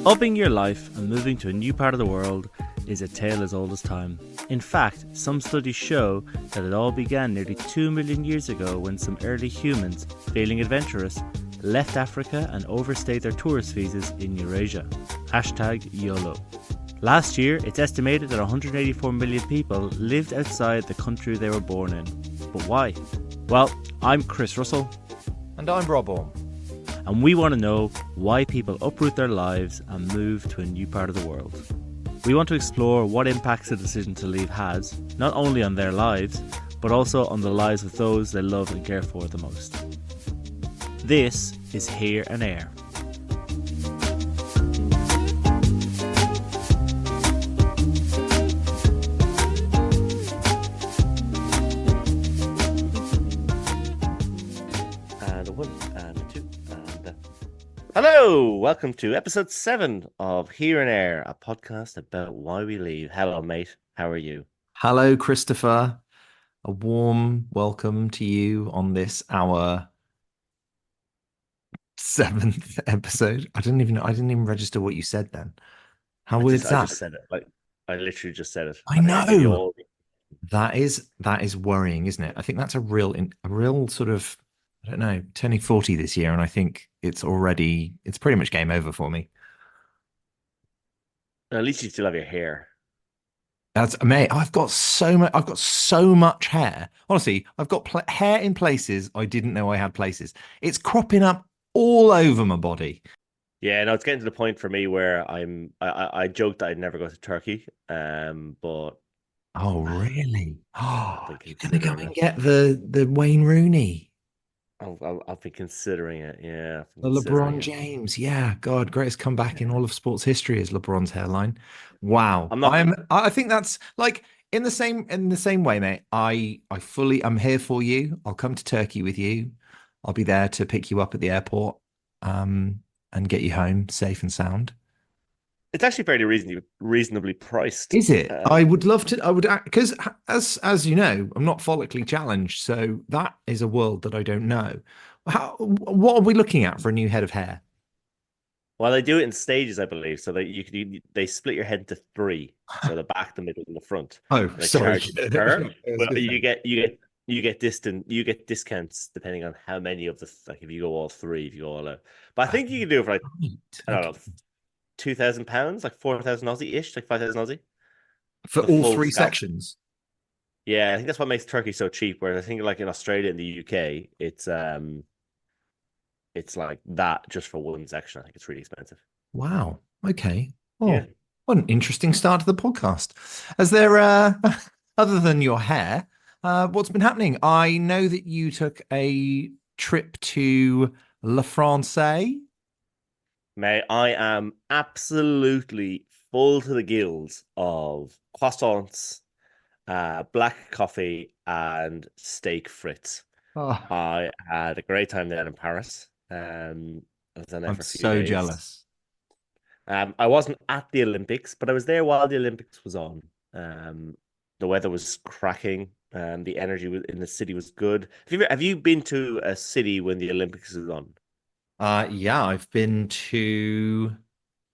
Upping your life and moving to a new part of the world is a tale as old as time. In fact, some studies show that it all began nearly 2 million years ago when some early humans, feeling adventurous, left Africa and overstayed their tourist visas in Eurasia. #YOLO. Last year, it's estimated that 184 million people lived outside the country they were born in. But why? Well, I'm Chris Russell. And I'm Rob Orme. And we want to know why people uproot their lives and move to a new part of the world. We want to explore what impacts the decision to leave has, not only on their lives, but also on the lives of those they love and care for the most. This is Here and Eire. Hello, welcome to episode 7 of Here and Eire, a podcast about why we leave. Hello, mate. How are you? Hello, Christopher. A warm welcome to you on this, our 7th episode. I didn't even register what you said then. How weird is that? I just said it. I literally just said it. I know. That is worrying, isn't it? I think that's a real sort of, I don't know, turning 40 this year, and I think it's pretty much game over for me. At least you still have your hair. That's mate. I've got so much hair. Honestly, I've got hair in places I didn't know I had places. It's cropping up all over my body. Yeah, no, it's getting to the point for me where I joked that I'd never go to Turkey, but oh really? Oh, you're gonna go and get the Wayne Rooney. I'll be considering it. Yeah, the LeBron James. Yeah, God, greatest comeback in all of sports history is LeBron's hairline. Wow, I think that's like in the same way, mate. I'm here for you. I'll come to Turkey with you. I'll be there to pick you up at the airport, and get you home safe and sound. It's actually fairly reasonably priced. Is it? I would love to. I would, because as you know, I'm not follically challenged, so that is a world that I don't know. What are we looking at for a new head of hair? Well, they do it in stages, I believe. So that they split your head into 3, so the back, the middle, and the front. Oh, sorry. Well, you get discounts depending on how many of like if you go all 3, if you go all out. But I think you can do it for like I don't know. £2,000, like 4,000 Aussie-ish, like 5,000 Aussie for all 3 scalp sections. Yeah, I think that's what makes Turkey so cheap. Whereas I think like in Australia and the UK, it's like that just for one section. I think it's really expensive. Wow. Okay. Oh, yeah. What an interesting start to the podcast. Is there other than your hair, what's been happening? I know that you took a trip to La France. Mate, I am absolutely full to the gills of croissants, black coffee, and steak frites. Oh. I had a great time there in Paris. I was there I'm for a few so days. jealous. I wasn't at the Olympics, but I was there while the Olympics was on. The weather was cracking. The energy in the city was good. Have you been to a city when the Olympics is on? Yeah, I've been to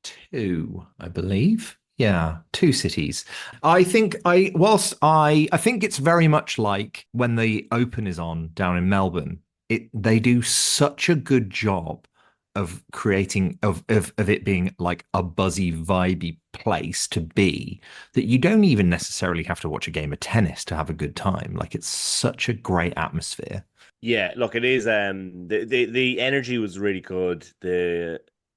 2, I believe. Yeah, 2 cities. I think I think it's very much like when the Open is on down in Melbourne. They do such a good job of creating of it being like a buzzy, vibey place to be that you don't even necessarily have to watch a game of tennis to have a good time. Like it's such a great atmosphere. Yeah, look, it is. The energy was really good.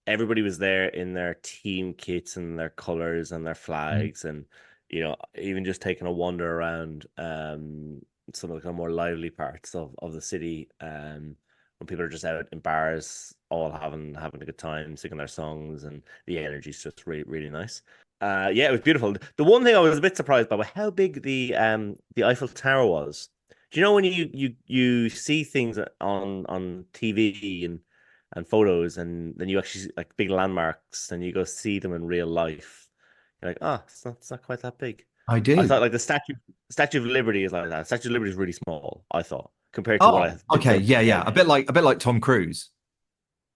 Everybody was there in their team kits and their colors and their flags, and even just taking a wander around some of the kind of more lively parts of the city. When people are just out in bars, all having a good time, singing their songs, and the energy is just really really nice. Yeah, it was beautiful. The one thing I was a bit surprised by was how big the Eiffel Tower was. Do you know when you see things on TV and photos, and then you actually see, like big landmarks, and you go see them in real life? You're like, oh, it's not quite that big. I do. I thought like the Statue of Liberty is like that. Statue of Liberty is really small, I thought, compared to what I okay, yeah, a bit like Tom Cruise.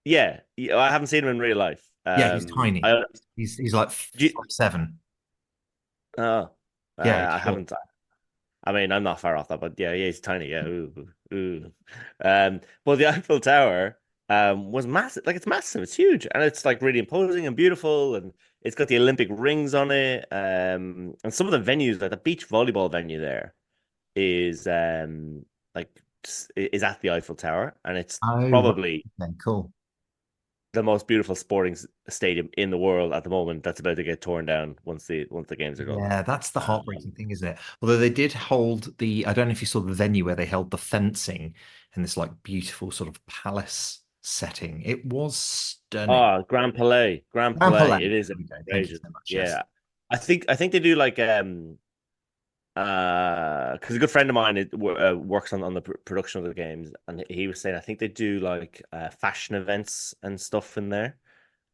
Yeah, I haven't seen him in real life. Yeah, he's tiny. I He's like do you, 5'7". oh, Yeah, he's I short. haven't. I mean, I'm not far off that, but yeah, yeah, he's tiny. Yeah, ooh, ooh. But the Eiffel Tower was massive. Like it's massive. It's huge, and it's like really imposing and beautiful, and it's got the Olympic rings on it. And some of the venues, like the beach volleyball venue there, is like is at the Eiffel Tower, and it's Oh, right. probably Okay, cool. the most beautiful sporting stadium in the world at the moment. That's about to get torn down once the games are done. Yeah, that's the heartbreaking Um, thing, isn't it? Although they did hold I don't know if you saw the venue where they held the fencing in this like beautiful sort of palace setting. It was stunning. Oh, Grand Palais, Grand Grand Palais. Palais. It is There we go. Thank you outrageous. so much. Yes. Yeah. I think they do like because a good friend of mine works on the production of the games, and he was saying I think they do like fashion events and stuff in there.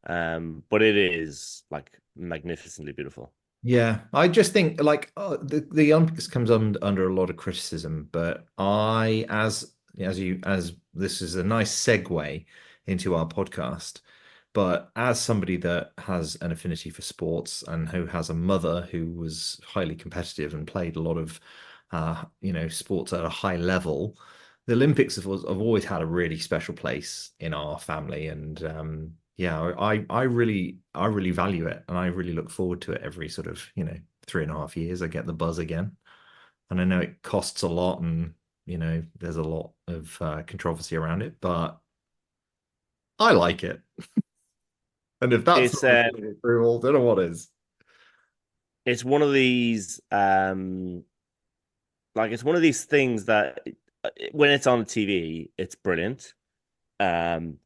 But it is like magnificently beautiful. Yeah, I just think like the Olympics comes under a lot of criticism, but as this is a nice segue into our podcast, but as somebody that has an affinity for sports and who has a mother who was highly competitive and played a lot of sports at a high level, the Olympics have always had a really special place in our family, and yeah, I really value it, and I really look forward to it every sort of 3.5 years. I get the buzz again, and I know it costs a lot, and there's a lot of controversy around it, but I like it. And if that's It's not a thing of approval, don't know what is. it's one of these like it's one of these things that when it's on TV, it's brilliant. Um,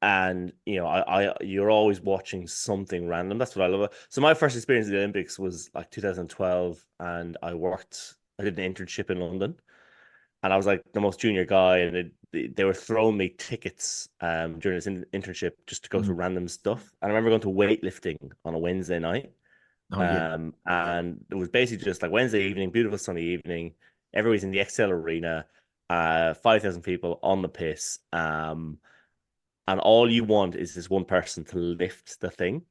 and you're always watching something random. That's what I love. So my first experience of the Olympics was like 2012, and I did an internship in London, and I was like the most junior guy, and they were throwing me tickets during this internship just to go to Mm. random stuff. And I remember going to weightlifting on a Wednesday night. Oh yeah. And it was basically just like Wednesday evening, beautiful sunny evening. Everybody's in the XL Arena, 5,000 people on the piss. And all you want is this one person to lift the thing.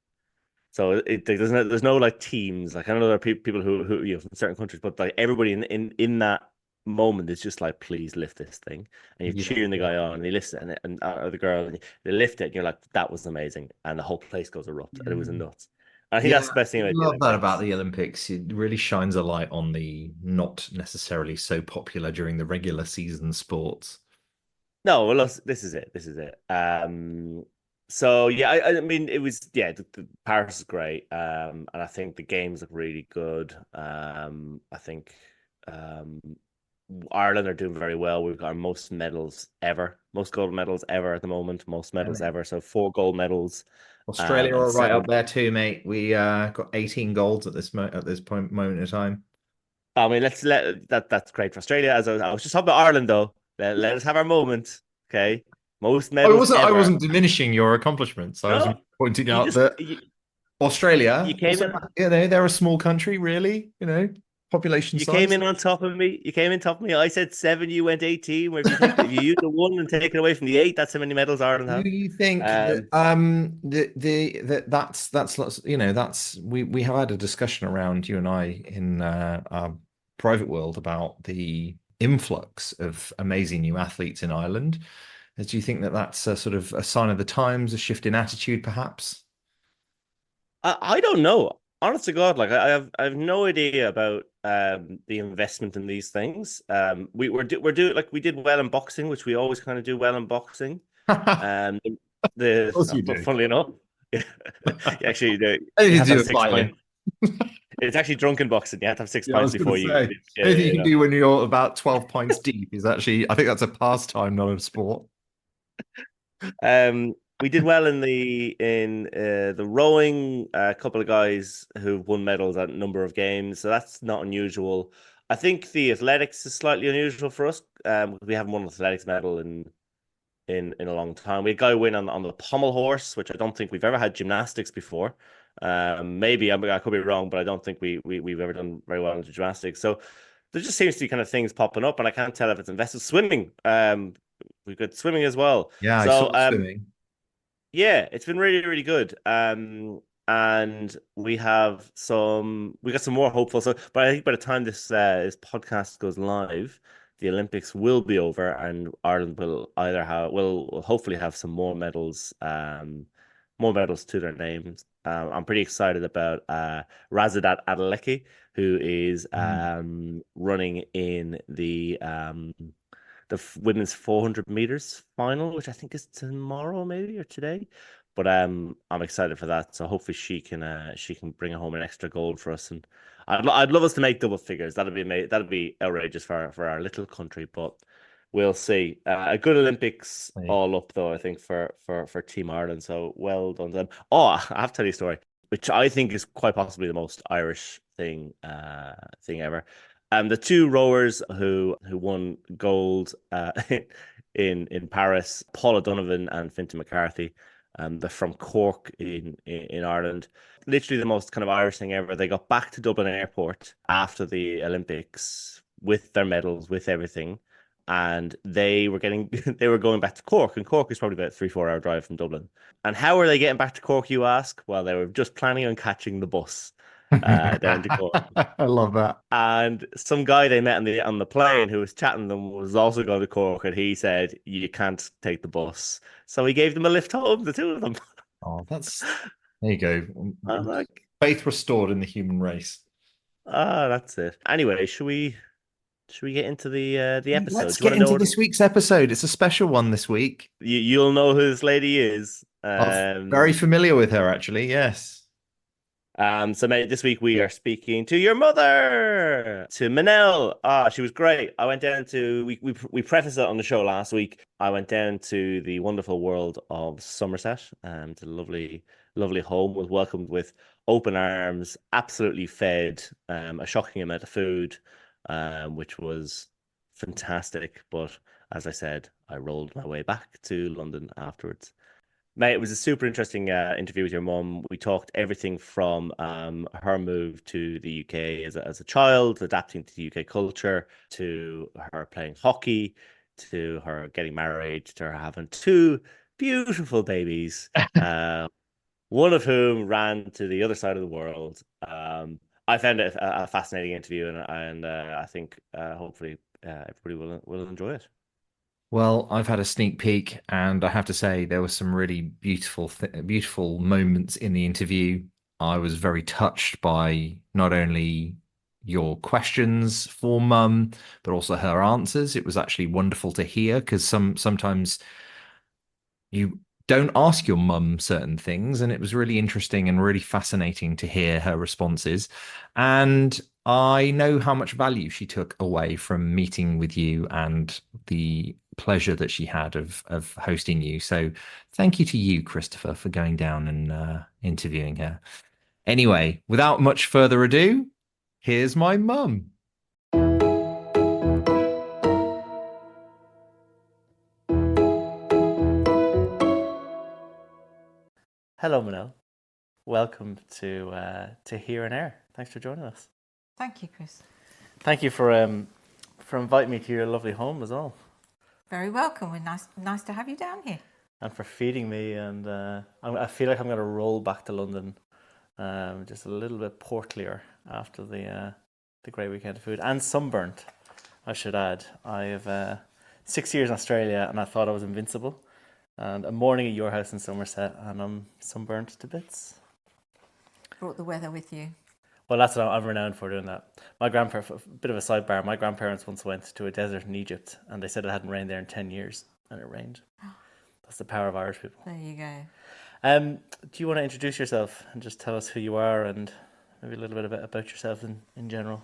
So there's no like teams. Like I know there are people who from certain countries, but like everybody in that moment is just like, please lift this thing, and you're Yeah, cheering the yeah. guy on, and he lifts it, and or the girl, and they lift it, and you're like, that was amazing, and the whole place goes erupt, and it was Yeah. nuts. And I think Yeah, that's the best thing I about the love that about Olympics. the Olympics. It really shines a light on the not necessarily so popular during the regular season sports. No, well, look, this is it. This is it. So yeah, I mean, it was yeah. The Paris is great. And I think the games look really good. I think um, Ireland are doing very well. We've got our most medals ever, most gold medals ever at the moment, most medals Really? ever. So 4 gold medals, Australia and are right seven. up there too, mate. We got 18 golds at this moment in time. I mean, let's let that's great for Australia. I was just talking about Ireland though. Let us have our moment, okay? Most I medals wasn't I ever. wasn't diminishing your accomplishments. I was No, pointing you out just that you Australia came also, in. they're a small country, really, population You came size. in on top of me. You came in top of me. I said seven. You went 18. Where if you use the one and take it away from the eight, that's how many medals Ireland Do have. you think that Um, that's that's we have had a discussion around you and I in our private world about the influx of amazing new athletes in Ireland. Do you think that that's a sort of a sign of the times, a shift in attitude, perhaps? I don't know. Honest to God, like I have no idea about the investment in these things. We're doing like we did well in boxing, which we always kind of do well in boxing. Of Um, course you do. funnily enough, actually, you Anything have to to do have with six fighting. points. It's actually drunken boxing. You have to have six Yeah, I pints was going to before you. say, Yeah, anything you you can know. do when you're about 12 pints deep is actually, I think that's a pastime, not a sport. We did well in the rowing. A couple of guys who've won medals at a number of games, so that's not unusual. I think the athletics is slightly unusual for us. We haven't won an athletics medal in a long time. We had a guy win on the pommel horse, which I don't think we've ever had gymnastics before. Maybe I could be wrong, but I don't think we've ever done very well in gymnastics. So there just seems to be kind of things popping up, and I can't tell if it's invested. Swimming, we've got swimming as well. Yeah, I So saw swimming. Yeah, it's been really, really good. And we got some more hopeful. So, but I think by the time this podcast goes live, the Olympics will be over, and Ireland will hopefully have some more medals to their names. I'm pretty excited about Razidat Adeleke, who is Mm. running in the women's 400 meters final, which I think is tomorrow, maybe, or today. But I'm excited for that. So hopefully she can bring home an extra gold for us, and I'd love us to make double figures. That'd be amazing. That'd be outrageous for our little country, but we'll see. A good Olympics all up though, I think for Team Ireland. So well done to them. Oh, I have to tell you a story, which I think is quite possibly the most Irish thing ever. The two rowers who won gold in Paris, Paula Donovan and Fintan McCarthy. They're from Cork in Ireland. Literally the most kind of Irish thing ever. They got back to Dublin Airport after the Olympics with their medals, with everything, and they were getting they were going back to Cork, and Cork is probably about a 3-4 hour drive from Dublin. And how are they getting back to Cork, you ask? Well, they were just planning on catching the bus down to Cork. I love that. And some guy they met on the plane who was chatting to them was also going to Cork, and he said you can't take the bus, so he gave them a lift home, the two of them. Oh, that's there you go. I'm like, Faith restored in the human race. that's it. Anyway, should we get into the episode? Let's Do you get want to know into this week's episode. It's a special one this week. you'll know who this lady is? I'm very familiar with her, actually. Yes. So mate, this week we are speaking to your mother, to Manel. Ah, she was great. I went down to we prefaced it on the show last week. I went down to the wonderful world of Somerset, to the lovely home. Was welcomed with open arms, absolutely fed, a shocking amount of food, which was fantastic. But as I said, I rolled my way back to London afterwards. Mate, it was a super interesting interview with your mum. We talked everything from her move to the UK as a child, adapting to the UK culture, to her playing hockey, to her getting married, to her having two beautiful babies, one of whom ran to the other side of the world. I found it a fascinating interview, and I think hopefully everybody will enjoy it. Well, I've had a sneak peek, and I have to say there were some really beautiful moments in the interview. I was very touched by not only your questions for Mum, but also her answers. It was actually wonderful to hear because sometimes you don't ask your mum certain things, and it was really interesting and really fascinating to hear her responses. And I know how much value she took away from meeting with you and the pleasure that she had of hosting you. So thank you to you, Christopher, for going down and interviewing her. Anyway, without much further ado, here's my mum. Hello, Manel. Welcome to Here and Air. Thanks for joining us. Thank you, Chris. Thank you for inviting me to your lovely home as well, Very welcome. We're nice to have you down here. and for feeding me. And I feel like I'm going to roll back to London, just a little bit portlier after the great weekend of food and sunburnt. I should add, I have 6 years in Australia, and I thought I was invincible. And a morning at your house in Somerset, and I'm sunburnt to bits. Brought the weather with you. Well, that's what I'm renowned for doing that. My grandparents, a bit of a sidebar, my grandparents once went to a desert in Egypt, and they said it hadn't rained there in 10 years, and it rained. That's the power of Irish people. There you go. Do you want to introduce yourself and just tell us who you are and maybe a little bit about yourself in general?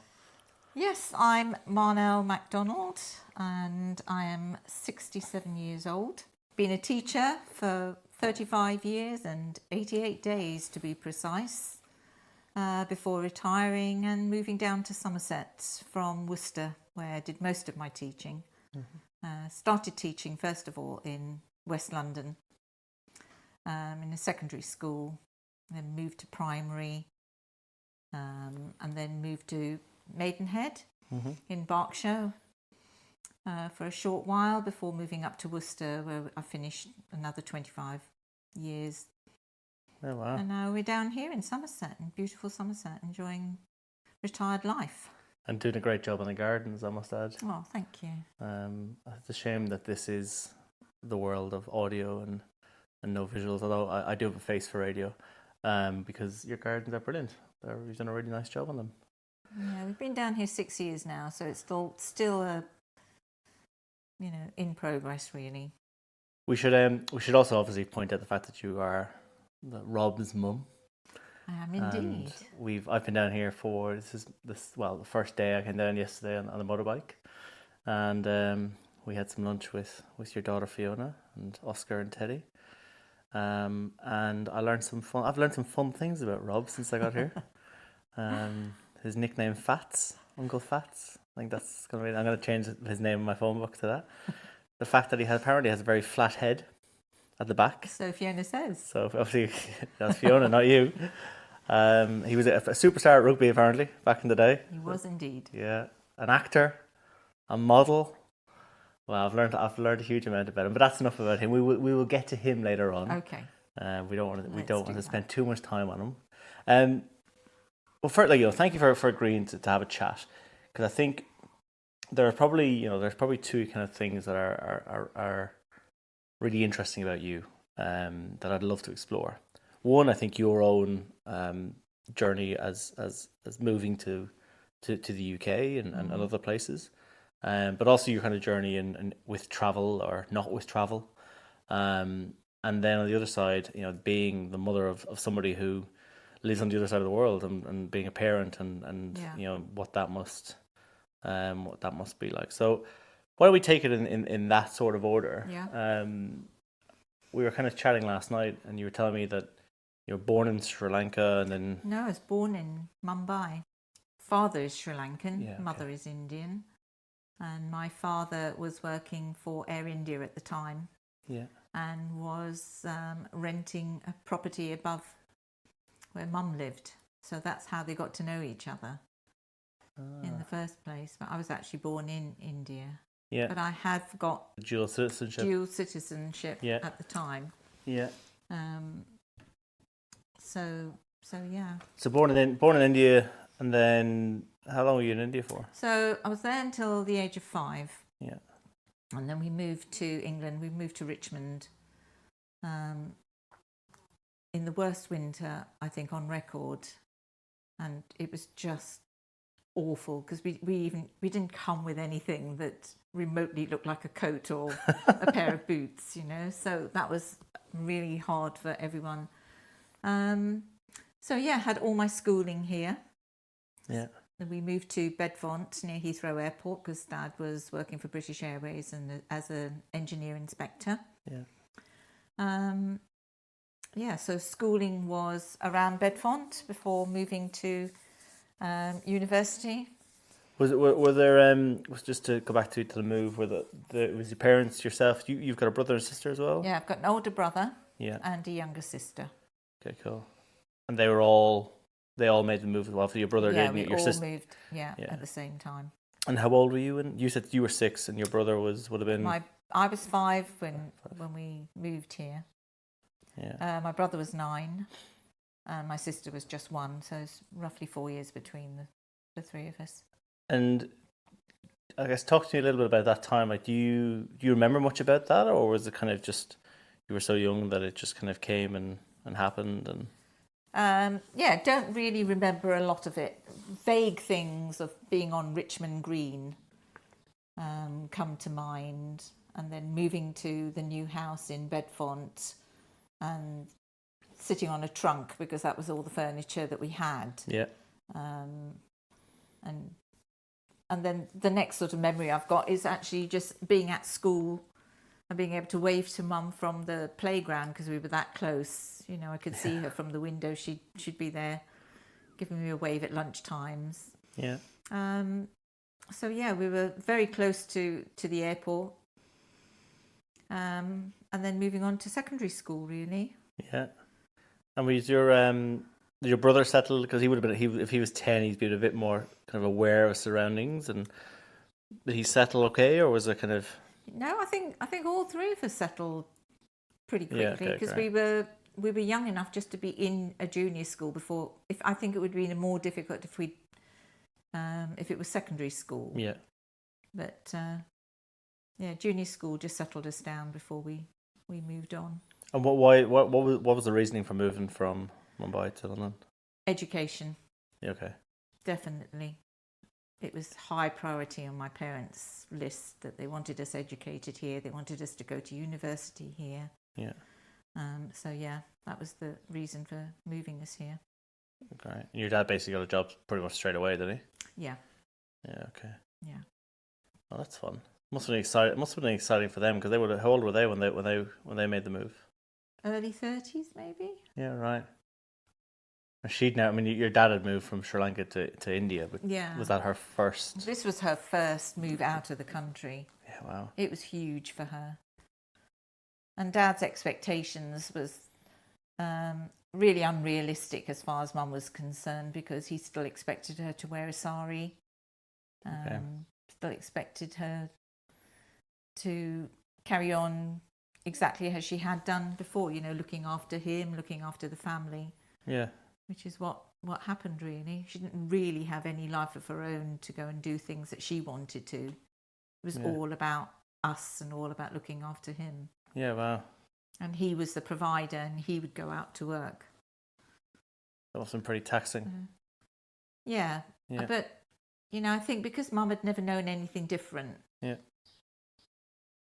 Yes, I'm Manel MacDonald, and I am 67 years old. Been a teacher for 35 years and 88 days to be precise, before retiring and moving down to Somerset from Worcester, where I did most of my teaching. Started teaching, first of all, in West London, in a secondary school, then moved to primary, and then moved to Maidenhead in Berkshire for a short while before moving up to Worcester, where I finished another 25 years. Oh, wow. And now we're down here in Somerset, in beautiful Somerset, enjoying retired life. And doing a great job on the gardens, I must add. Oh, thank you. It's a shame that this is the world of audio and no visuals, although I do have a face for radio, because your gardens are brilliant. You've done a really nice job on them. Yeah, we've been down here 6 years now, so it's still a, in progress, really. We should also obviously point out the fact that you are Rob's mum. I am indeed. And I've been down here for the first day I came down yesterday on the motorbike, and we had some lunch with your daughter Fiona and Oscar and Teddy, and I've learned some fun things about Rob since I got here. His nickname Fats, Uncle Fats. I think I'm gonna change his name in my phone book to that. The fact that he apparently has a very flat head at the back. So Fiona says. So obviously that's Fiona, not you. He was a superstar at rugby apparently back in the day. He was indeed. Yeah, an actor, a model. Well, I've learned a huge amount about him, but that's enough about him. We will get to him later on. Okay. We don't want to spend too much time on him. Well, thank you for agreeing to have a chat, because I think there's probably two kind of things that are really interesting about you, that I'd love to explore. One, I think your own journey as moving to the UK and other places, but also your kind of journey in with travel or not with travel, and then on the other side, being the mother of somebody who lives on the other side of the world, and being a parent, and what that must be like. So why don't we take it in that sort of order? Yeah. We were kind of chatting last night, and you were telling me that you were born in Sri Lanka, and then... No, I was born in Mumbai. Father is Sri Lankan, Yeah, okay. Mother is Indian. And my father was working for Air India at the time. Yeah. And was renting a property above where Mum lived. So that's how they got to know each other in the first place. But I was actually born in India. Yeah. But I have got Dual citizenship. Yeah. At the time. Yeah. So yeah. So born in India, and then how long were you in India for? So I was there until the age of 5. Yeah. And then we moved to England. We moved to Richmond in the worst winter, I think, on record. And it was just awful, because we didn't come with anything that remotely looked like a coat or a pair of boots, So that was really hard for everyone. So yeah, had all my schooling here. Yeah. Then we moved to Bedfont near Heathrow Airport, because Dad was working for British Airways and as an engineer inspector. Yeah. So schooling was around Bedfont before moving to university. Were there just to go back to the move, was your parents, yourself, you've got a brother and sister as well? Yeah, I've got an older brother. Yeah. And a younger sister. Okay, cool. And they all made the move as well. For your brother, yeah, did we your all sister moved. Yeah, at the same time. And how old were you? And you said you were 6, and your brother would have been. I was 5 when we moved here. Yeah. My brother was 9, and my sister was just 1. So it's roughly 4 years between the three of us. And I guess talk to me a little bit about that time. Like, do you remember much about that, or was it kind of just you were so young that it just kind of came and happened? And don't really remember a lot of it. Vague things of being on Richmond Green come to mind, and then moving to the new house in Bedfont and sitting on a trunk, because that was all the furniture that we had. Yeah. And then the next sort of memory I've got is actually just being at school and being able to wave to Mum from the playground, because we were that close. I could see her from the window. She'd be there giving me a wave at lunch times. Yeah. So yeah, we were very close to the airport. And then moving on to secondary school, really. Yeah. And was your brother settled? Because he would have been, if he was 10, he'd been a bit more kind of aware of surroundings. And did he settle okay, or was it kind of? No, I think all three of us settled pretty Yeah, quickly, okay, because great. we were young enough just to be in a junior school before. If I think it would have been more difficult if it was secondary school. Yeah. But yeah, junior school just settled us down before we moved on. And what was the reasoning for moving from Mumbai to London? Education, Yeah, okay. definitely. It was high priority on my parents' list that they wanted us educated here. They wanted us to go to university here. Yeah. So yeah, that was the reason for moving us here. Okay. And your dad basically got a job pretty much straight away, did he? Yeah. Yeah, okay. Yeah. Oh, that's fun. Must have been exciting. It must have been exciting for them, because they would. How old were they when they made the move? Early 30s, maybe. Yeah, right. And she'd now. I mean, your dad had moved from Sri Lanka to India, but Yeah. was that her first? This was her first move out of the country. Yeah, wow. It was huge for her. And Dad's expectations was really unrealistic as far as Mum was concerned, because he still expected her to wear a sari. Okay. Still expected her to carry on exactly as she had done before, looking after him, looking after the family. Yeah. Which is what happened, really. She didn't really have any life of her own to go and do things that she wanted to. It was all about us and all about looking after him. Yeah, wow. And he was the provider, and he would go out to work. That must have been pretty taxing. Yeah. But, I think because Mum had never known anything different,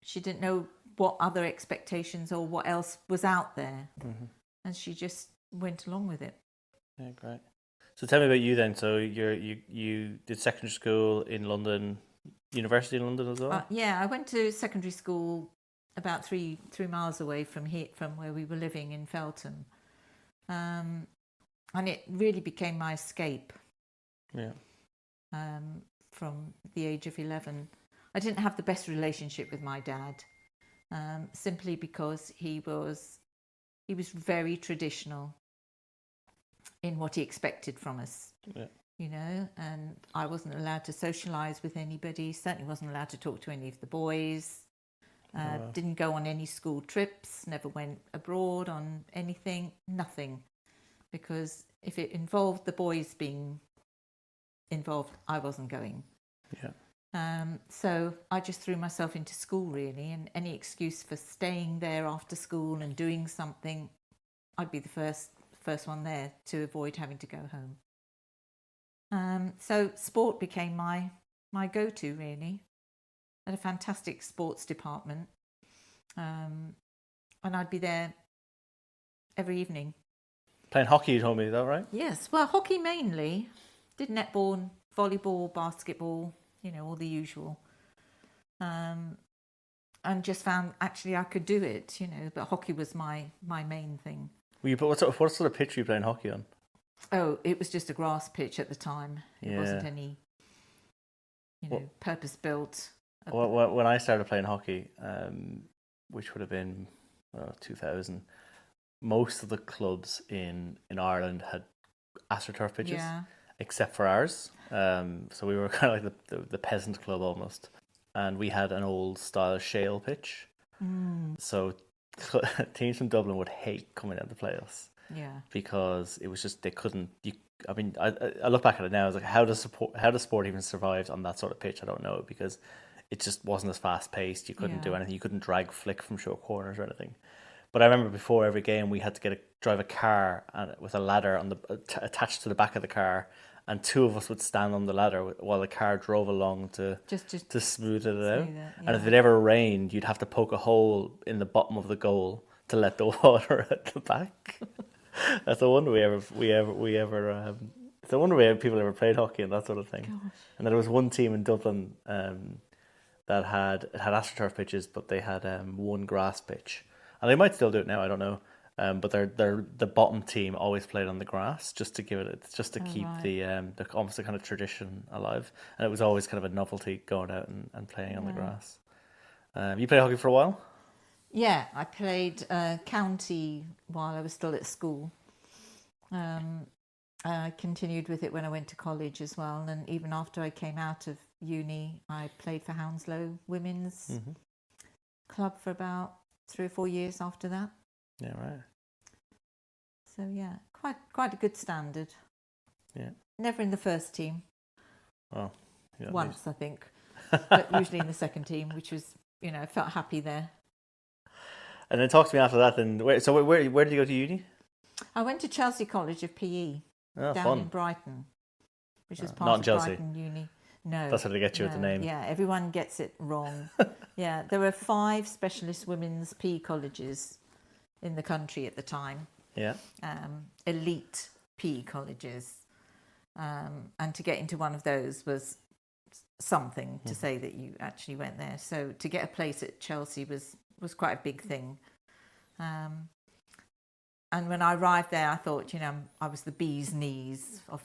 she didn't know what other expectations or what else was out there. Mm-hmm. And she just went along with it. Yeah, great. So tell me about you then. So you did secondary school in London, university in London as well? Yeah, I went to secondary school about 3 miles away from where we were living in Feltham. And it really became my escape. Yeah. From the age of 11. I didn't have the best relationship with my dad, simply because he was very traditional in what he expected from us. Yeah. And I wasn't allowed to socialise with anybody, certainly wasn't allowed to talk to any of the boys. Didn't go on any school trips, never went abroad on anything, nothing. Because if it involved the boys being involved, I wasn't going. Yeah. So I just threw myself into school, really, and any excuse for staying there after school and doing something, I'd be the first one there to avoid having to go home. So sport became my go-to, really. I had a fantastic sports department, and I'd be there every evening. Playing hockey, you told me, is that right? Yes, well, hockey mainly. Did netball, volleyball, basketball, all the usual. And just found actually I could do it, but hockey was my main thing. What sort of pitch were you playing hockey on? Oh, it was just a grass pitch at the time. It wasn't any, purpose-built. When I started playing hockey, which would have been 2000, most of the clubs in Ireland had AstroTurf pitches, except for ours. So we were kind of like the peasant club almost. And we had an old style shale pitch. So teams from Dublin would hate coming out to play us. Yeah. Because it was just, they couldn't. I look back at it now. I was like, how does sport even survive on that sort of pitch? I don't know, because it just wasn't as fast paced. You couldn't do anything. You couldn't drag flick from short corners or anything. But I remember before every game we had to drive a car with a ladder attached to the back of the car, and two of us would stand on the ladder while the car drove along to smooth it out. And if it ever rained, you'd have to poke a hole in the bottom of the goal to let the water at the back. That's a wonder it's a wonder people ever played hockey and that sort of thing. Gosh. And there was one team in Dublin that had AstroTurf pitches, but they had one grass pitch, and they might still do it now. I don't know. But the bottom team always played on the grass just to keep the almost the kind of tradition alive, and it was always kind of a novelty going out and playing on the grass. You played hockey for a while? Yeah, I played county while I was still at school. I continued with it when I went to college as well, and even after I came out of uni, I played for Hounslow Women's Club for about 3 or 4 years after that. Yeah, right. So yeah, quite a good standard. Yeah. Never in the first team. Oh, yeah, Once, I think, but usually in the second team, which was, I felt happy there. And then talk to me after that. Then where did you go to uni? I went to Chelsea College of PE Oh, down fun. in Brighton, which was Not part in of Chelsea. Brighton Uni. No, That's how they get you with the name. Yeah, everyone gets it wrong. Yeah, there were 5 specialist women's PE colleges in the country at the time. Yeah. Elite PE colleges, and to get into one of those was something to say that you actually went there. So to get a place at Chelsea was quite a big thing. And when I arrived there, I thought, I was the bee's knees of,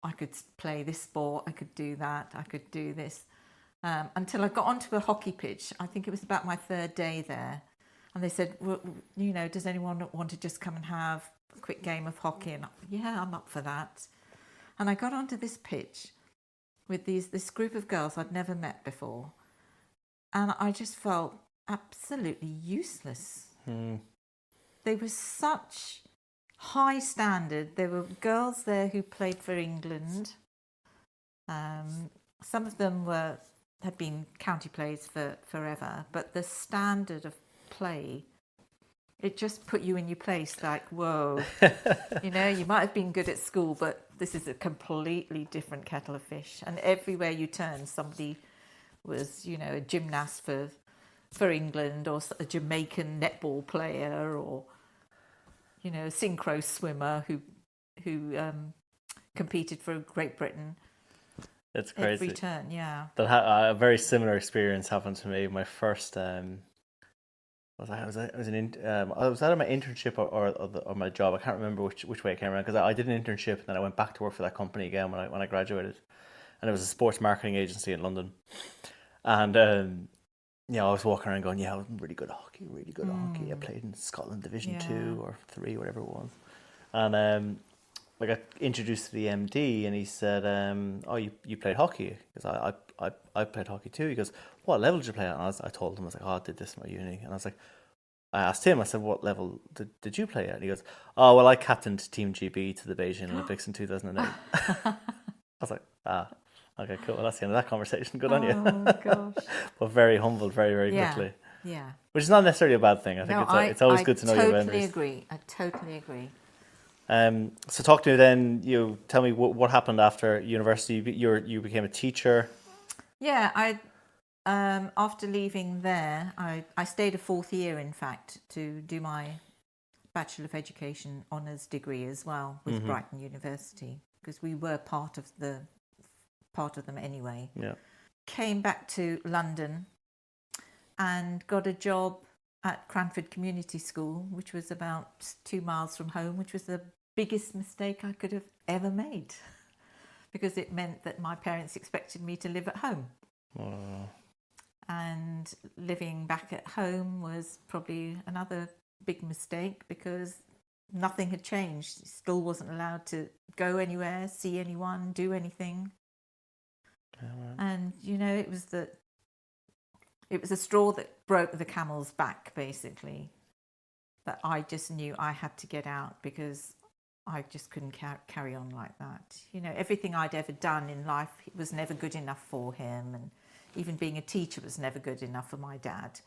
I could play this sport, I could do that, I could do this. Until I got onto a hockey pitch. I think it was about my 3rd day there. And they said, well, does anyone want to just come and have a quick game of hockey? And yeah, I'm up for that. And I got onto this pitch with this group of girls I'd never met before. And I just felt absolutely useless. They were such high standard. There were girls there who played for England. Some of them had been county players for forever, but the standard of play, it just put you in your place, like, whoa. You might have been good at school, but this is a completely different kettle of fish. And everywhere you turn, somebody was, a gymnast for England, or a Jamaican netball player, or a synchro swimmer who competed for Great Britain. It's crazy. Every turn, yeah. A very similar experience happened to me. My first I was at my internship or my job. I can't remember which way it came around, because I did an internship and then I went back to work for that company again when I graduated, and it was a sports marketing agency in London. And I was walking around going, I was really good at hockey, really good at hockey. I played in Scotland Division 2 or 3, whatever it was. And I got introduced to the MD, and he said, "Oh, you played hockey?" Because I played hockey too. He goes, "What level did you play at?" And I told him, I was like, "Oh, I did this in my uni." And I was like, I asked him, I said, "What level did you play at?" And he goes, "Oh, well, I captained Team GB to the Beijing Olympics in 2008." I was like, okay, cool. Well, that's the end of that conversation. Good on you. Oh, gosh. But very humbled, very, very quickly. Yeah. Which is not necessarily a bad thing. I think it's always good to know your boundaries. I totally agree. So talk to me then. Tell me what happened after university. You became a teacher. Yeah, after leaving there, I stayed a 4th year, in fact, to do my Bachelor of Education honours degree as well with Brighton University, because we were part of them anyway. Yeah. Came back to London and got a job at Cranford Community School, which was about 2 miles from home, which was the biggest mistake I could have ever made, because it meant that my parents expected me to live at home. Oh. And living back at home was probably another big mistake, because nothing had changed. Still wasn't allowed to go anywhere, see anyone, do anything. And it was a straw that broke the camel's back, basically. But I just knew I had to get out, because I just couldn't carry on like that. Everything I'd ever done in life was never good enough for him, and even being a teacher was never good enough for my dad,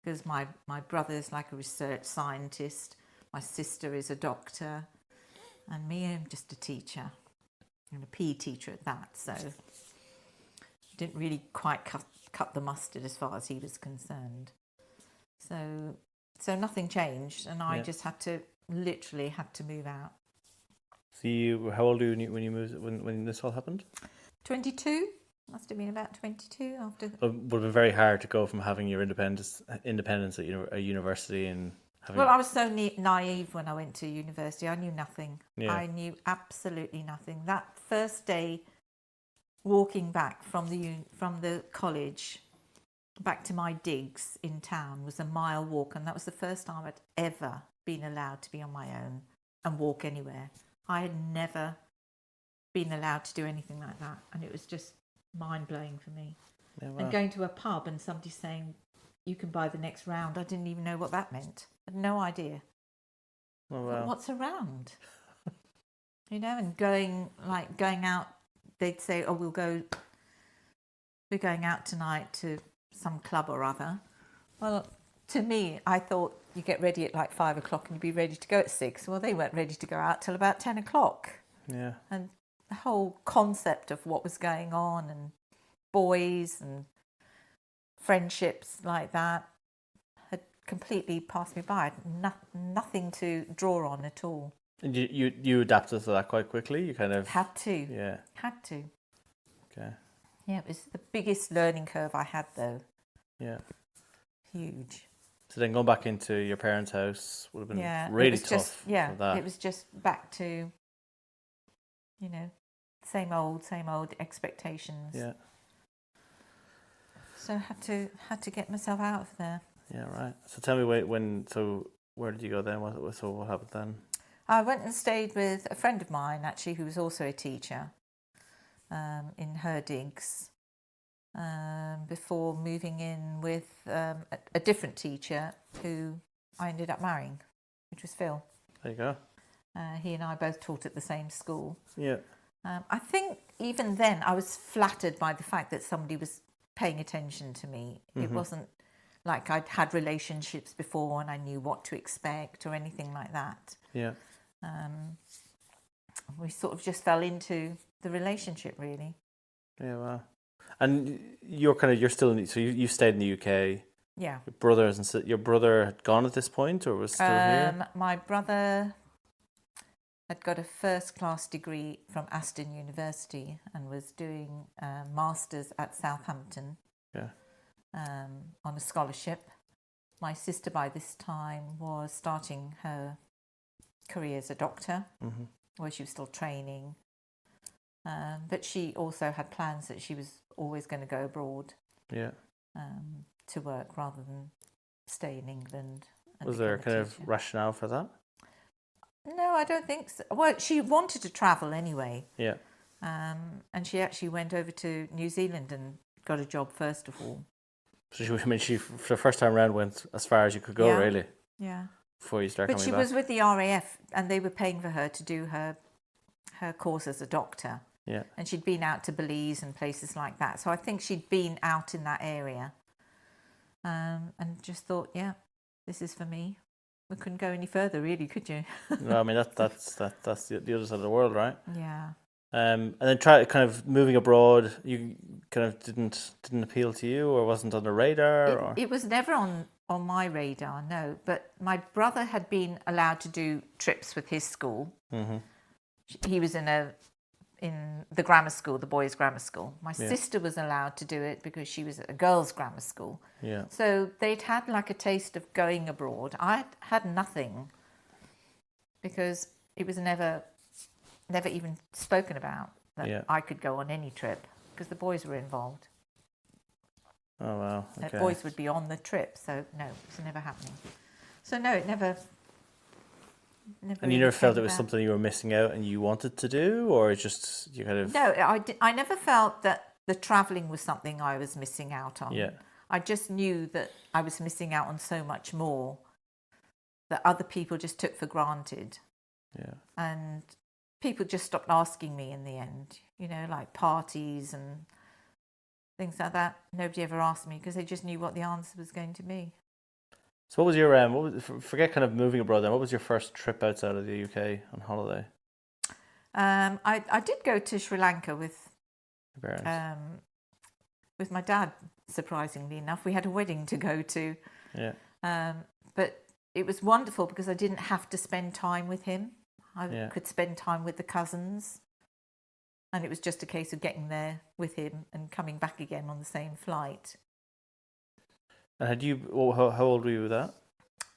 because my brother's like a research scientist, my sister is a doctor, and me, I'm just a teacher, and a PE teacher at that. So didn't really quite cut the mustard as far as he was concerned. So nothing changed, and I just literally had to move out. So how old were you when you moved, when this all happened? 22. Must have been about 22 after. It would have been very hard to go from having your independence at a university and having. Well, I was so naive when I went to university. I knew nothing. Yeah. I knew absolutely nothing. That first day, walking back from the college back to my digs in town, was a mile walk, and that was the first time I'd ever been allowed to be on my own and walk anywhere. I had never been allowed to do anything like that, and it was just mind-blowing for me. Yeah, wow. And going to a pub and somebody saying, you can buy the next round. I didn't even know what that meant. I had no idea. Oh, wow. What's a round? And going out, they'd say, oh, we're going out tonight to some club or other. Well, to me, I thought you get ready at like 5 o'clock and you'd be ready to go at 6. Well, they weren't ready to go out till about 10 o'clock. Yeah. And the whole concept of what was going on and boys and friendships like that had completely passed me by. Nothing to draw on at all. And you adapted to that quite quickly? You kind of... Had to. Yeah. Had to. Okay. Yeah, it was the biggest learning curve I had, though. Yeah. Huge. So then going back into your parents' house would have been really tough. For that. It was just back to, same old expectations. Yeah. So had to get myself out of there. Yeah, right. So tell me where did you go then? What happened then? I went and stayed with a friend of mine, actually, who was also a teacher in her digs, before moving in with a different teacher who I ended up marrying, which was Phil. There you go. He and I both taught at the same school. Yeah. I think even then I was flattered by the fact that somebody was paying attention to me. It wasn't like I'd had relationships before and I knew what to expect or anything like that. Yeah. We sort of just fell into the relationship, really. Yeah, wow. And you're still in, so you stayed in the UK. Yeah. Your brother had gone at this point or was still here? My brother had got a first-class degree from Aston University and was doing a master's at Southampton. Yeah. On a scholarship. My sister by this time was starting her career as a doctor, where she was still training. But she also had plans that she was always going to go abroad. Yeah. To work rather than stay in England. Was there a kind of rationale for that? No, I don't think so. Well, she wanted to travel anyway. Yeah. And she actually went over to New Zealand and got a job first of all. So she for the first time around went as far as you could go, really. Yeah. Before you start but coming she back. was with the RAF and they were paying for her to do her course as a doctor. Yeah. And she'd been out to Belize and places like that. So I think she'd been out in that area. And just thought, yeah, this is for me. We couldn't go any further, really, could you? No, I mean that's the other side of the world, right? Yeah. And then try kind of moving abroad. You kind of didn't appeal to you, or wasn't on the radar. It was never on my radar, no. But my brother had been allowed to do trips with his school. Mm-hmm. He was in the grammar school, the boys' grammar school. My sister was allowed to do it because she was at a girls' grammar school. Yeah. So they'd had like a taste of going abroad. I had nothing because it was never even spoken about that I could go on any trip because the boys were involved. Oh, wow. Okay. The boys would be on the trip, so no, it was never happening. So no, it never. And you never felt it was something you were missing out and you wanted to do, or it's just you kind of... No, I never felt that the travelling was something I was missing out on. Yeah. I just knew that I was missing out on so much more that other people just took for granted. Yeah. And people just stopped asking me in the end, like parties and things like that. Nobody ever asked me because they just knew what the answer was going to be. So what was your forget kind of moving abroad then, what was your first trip outside of the UK on holiday? I did go to Sri Lanka with your parents. With my dad, surprisingly enough. We had a wedding to go to. Yeah. But it was wonderful because I didn't have to spend time with him. I could spend time with the cousins. And it was just a case of getting there with him and coming back again on the same flight. And how old were you with that?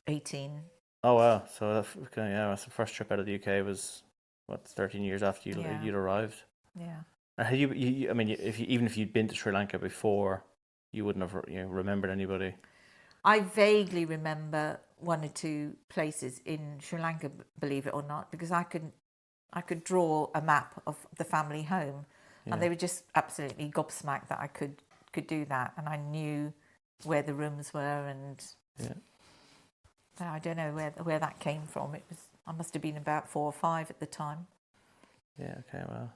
18. Oh, wow. So that's the first trip out of the UK was, 13 years after you'd arrived? Yeah. And had you I mean, even if you'd been to Sri Lanka before, you wouldn't have remembered anybody? I vaguely remember one or two places in Sri Lanka, believe it or not, because I could draw a map of the family home, and they were just absolutely gobsmacked that I could do that, and I knew where the rooms were, and I don't know where that came from. I must have been about 4 or 5 at the time. Yeah. Okay. Well,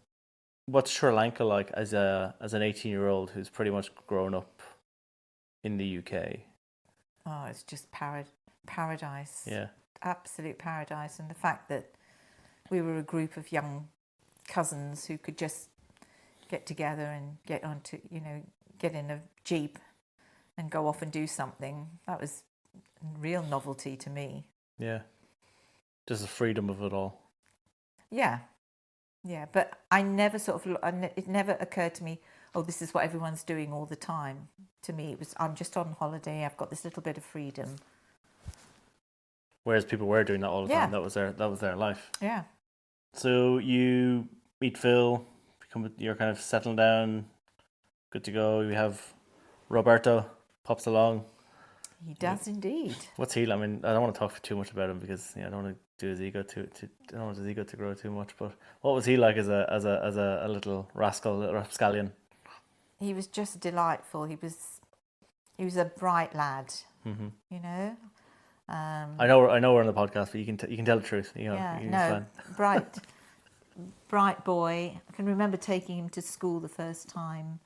what's Sri Lanka like as an 18-year-old who's pretty much grown up in the UK? Oh, it's just paradise. Yeah. Absolute paradise. And the fact that we were a group of young cousins who could just get together and get in a jeep and go off and do something, that was a real novelty to me. Yeah. Just the freedom of it all. Yeah. But I never it never occurred to me, oh, this is what everyone's doing all the time. To me, it was, I'm just on holiday. I've got this little bit of freedom. Whereas people were doing that all the time. That was their life. Yeah. So you meet Phil, you're kind of settling down, good to go. You have Roberto pops along. He does indeed. What's he? I mean, I don't want to talk too much about him because I don't want to do his ego I don't want his ego to grow too much. But what was he like as a little rascal, little rapscallion? He was just delightful. He was a bright lad. Mm-hmm. You know. I know we're on the podcast, but you can tell the truth. Bright boy. I can remember taking him to school the first time,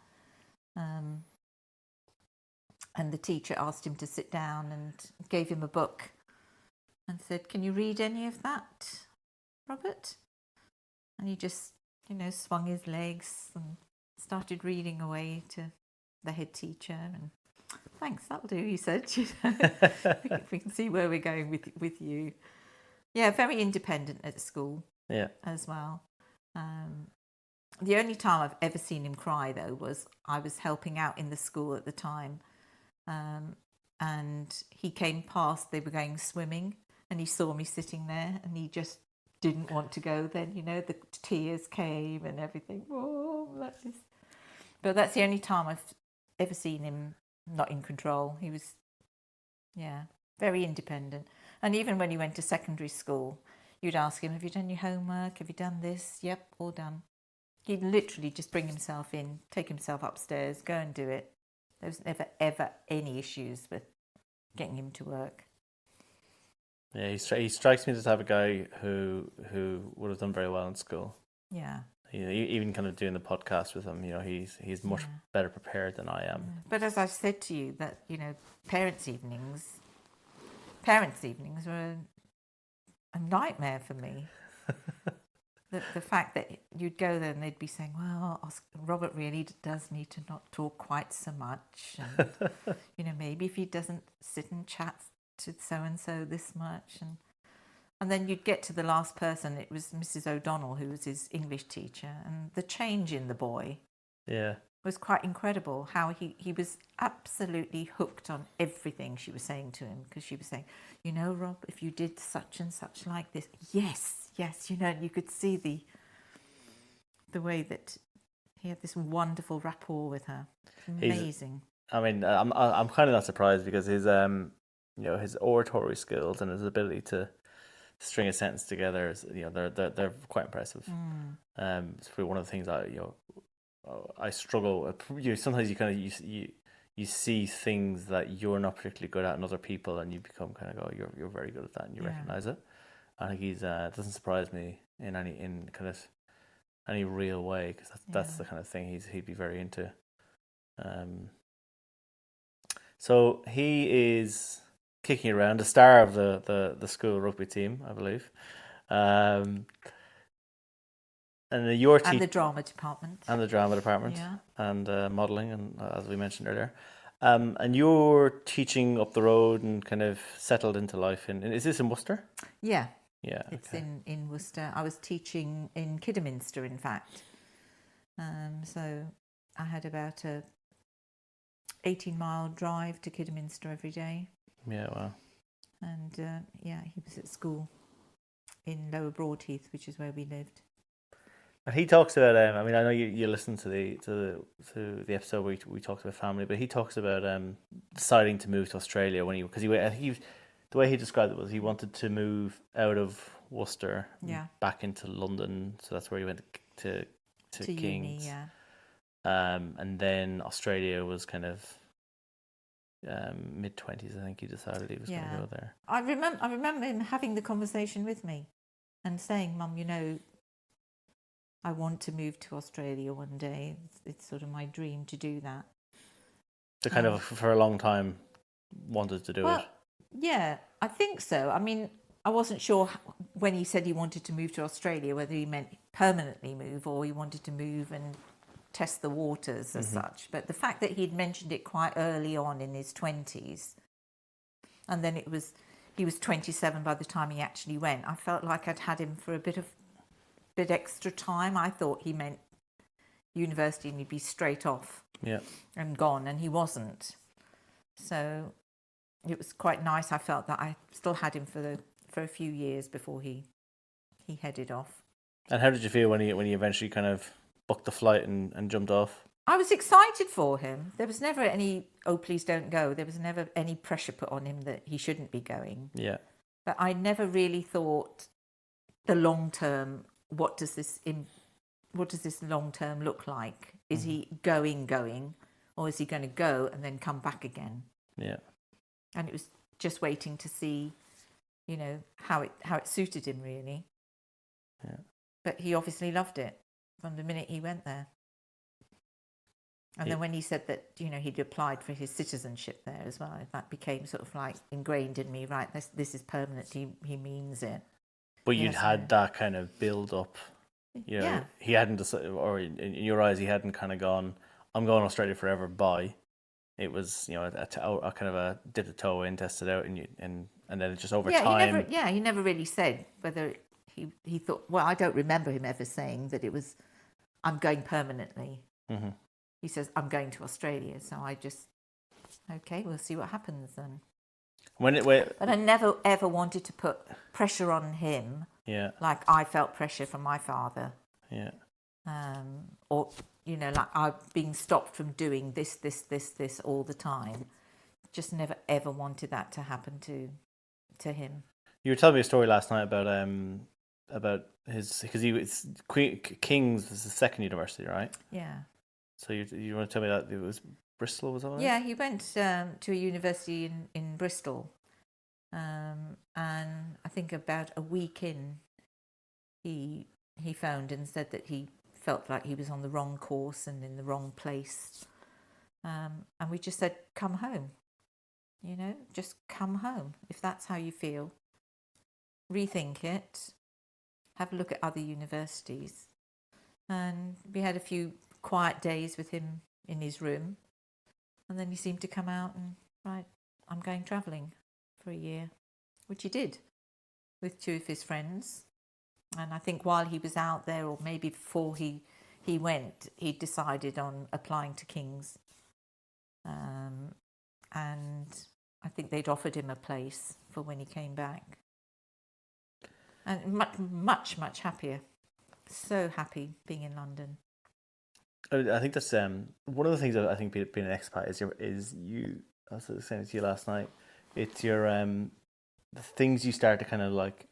and the teacher asked him to sit down and gave him a book, and said, "Can you read any of that, Robert?" And he just, swung his legs and started reading away to the head teacher. And thanks, that'll do, he said. We can see where we're going with you. Yeah, very independent at school. Yeah, as well. The only time I've ever seen him cry, though, was I was helping out in the school at the time, and he came past. They were going swimming, and he saw me sitting there, and he just didn't want to go. Then the tears came and everything. Oh, like this. But that's the only time I've ever seen him not in control. He was, very independent. And even when he went to secondary school, you'd ask him, "Have you done your homework? Have you done this?" "Yep, all done." He'd literally just bring himself in, take himself upstairs, go and do it. There was never, ever any issues with getting him to work. Yeah, he strikes me as the type of guy who would have done very well in school. Yeah. Even kind of doing the podcast with him, he's much better prepared than I am. But as I've said to you, that parents' evenings were a nightmare for me. The fact that you'd go there and they'd be saying, "Well, Robert really does need to not talk quite so much, and maybe if he doesn't sit and chat to so and so this much," and then you'd get to the last person. It was Mrs. O'Donnell, who was his English teacher, and the change in the boy was quite incredible. How he was absolutely hooked on everything she was saying to him, because she was saying, "Rob, if you did such and such like this," yes, and you could see the way that he had this wonderful rapport with her. Amazing. I'm kind of not surprised, because his his oratory skills and his ability to string a sentence together is, they're quite impressive. It's probably one of the things I struggle with. Sometimes you see things that you're not particularly good at in other people, and you become kind of you're very good at that, and you recognize it. I think it doesn't surprise me in kind of any real way, because that's the kind of thing he'd be very into. So he is kicking around, the star of the school rugby team, I believe. And the drama department. And the drama department. Yeah. And modelling, and as we mentioned earlier. And you're teaching up the road and kind of settled into life is this in Worcester? Yeah. Yeah. It's in Worcester. I was teaching in Kidderminster, in fact. So I had about a 18-mile drive to Kidderminster every day. Yeah, wow. And he was at school in Lower Broadheath, which is where we lived. And he talks about, I know you listened to the episode where we talked about family, but he talks about deciding to move to Australia because the way he described it was he wanted to move out of Worcester back into London, so that's where he went to King's. Uni, yeah. And then Australia was kind of mid-20s, I think he decided he was going to Yeah. go there. I remember him having the conversation with me and saying, Mum, you know, I want to move to Australia one day. It's sort of my dream to do that. So kind of for a long time wanted to do it. Yeah, I think so. I mean, I wasn't sure when he said he wanted to move to Australia, whether he meant permanently move or he wanted to move and test the waters as such. But the fact that he'd mentioned it quite early on in his 20s, and then he was 27 by the time he actually went, I felt like I'd had him for a bit extra time. I thought he meant university and he'd be straight off and gone, and he wasn't. So it was quite nice. I felt that I still had him for a few years before he headed off. And how did you feel when he eventually kind of booked the flight and jumped off? I was excited for him. There was never any, oh, please don't go. There was never any pressure put on him that he shouldn't be going. Yeah. But I never really thought the long term, what does this long term look like? Is he going, or is he going to go and then come back again? Yeah. And it was just waiting to see, you know, how it suited him really. Yeah. But he obviously loved it from the minute he went there. And then when he said that, you know, he'd applied for his citizenship there as well, that became sort of like ingrained in me, right, this is permanent, he means it. But you'd had that kind of build up, you know, he hadn't decided, or in your eyes, he hadn't kind of gone, I'm going Australia forever, bye. It was, you know, a kind of a dip the toe in, test it out, and then it just over time. He never really said whether he thought, well, I don't remember him ever saying that it was, I'm going permanently. Mm-hmm. He says, I'm going to Australia. So I just, okay, we'll see what happens then. But I never, ever wanted to put pressure on him. Yeah. Like I felt pressure from my father. Yeah. Or, you know, like I being stopped from doing this all the time. Just never, ever wanted that to happen to him. You were telling me a story last night about his, because King's was his second university, right? Yeah. So you want to tell me that it was Bristol, was that right? Yeah, he went to a university in Bristol, and I think about a week in, he phoned and said that he felt like he was on the wrong course and in the wrong place, and we just said, come home, you know, just come home if that's how you feel. Rethink it, have a look at other universities, and we had a few quiet days with him in his room, and then he seemed to come out and, right, I'm going travelling for a year, which he did with two of his friends. And I think while he was out there, or maybe before he went, he decided on applying to King's, and I think they'd offered him a place for when he came back, and much happier, so happy being in London. I think that's one of the things that I think being an expat is you. I was saying to you last night. It's your the things you start to kind of like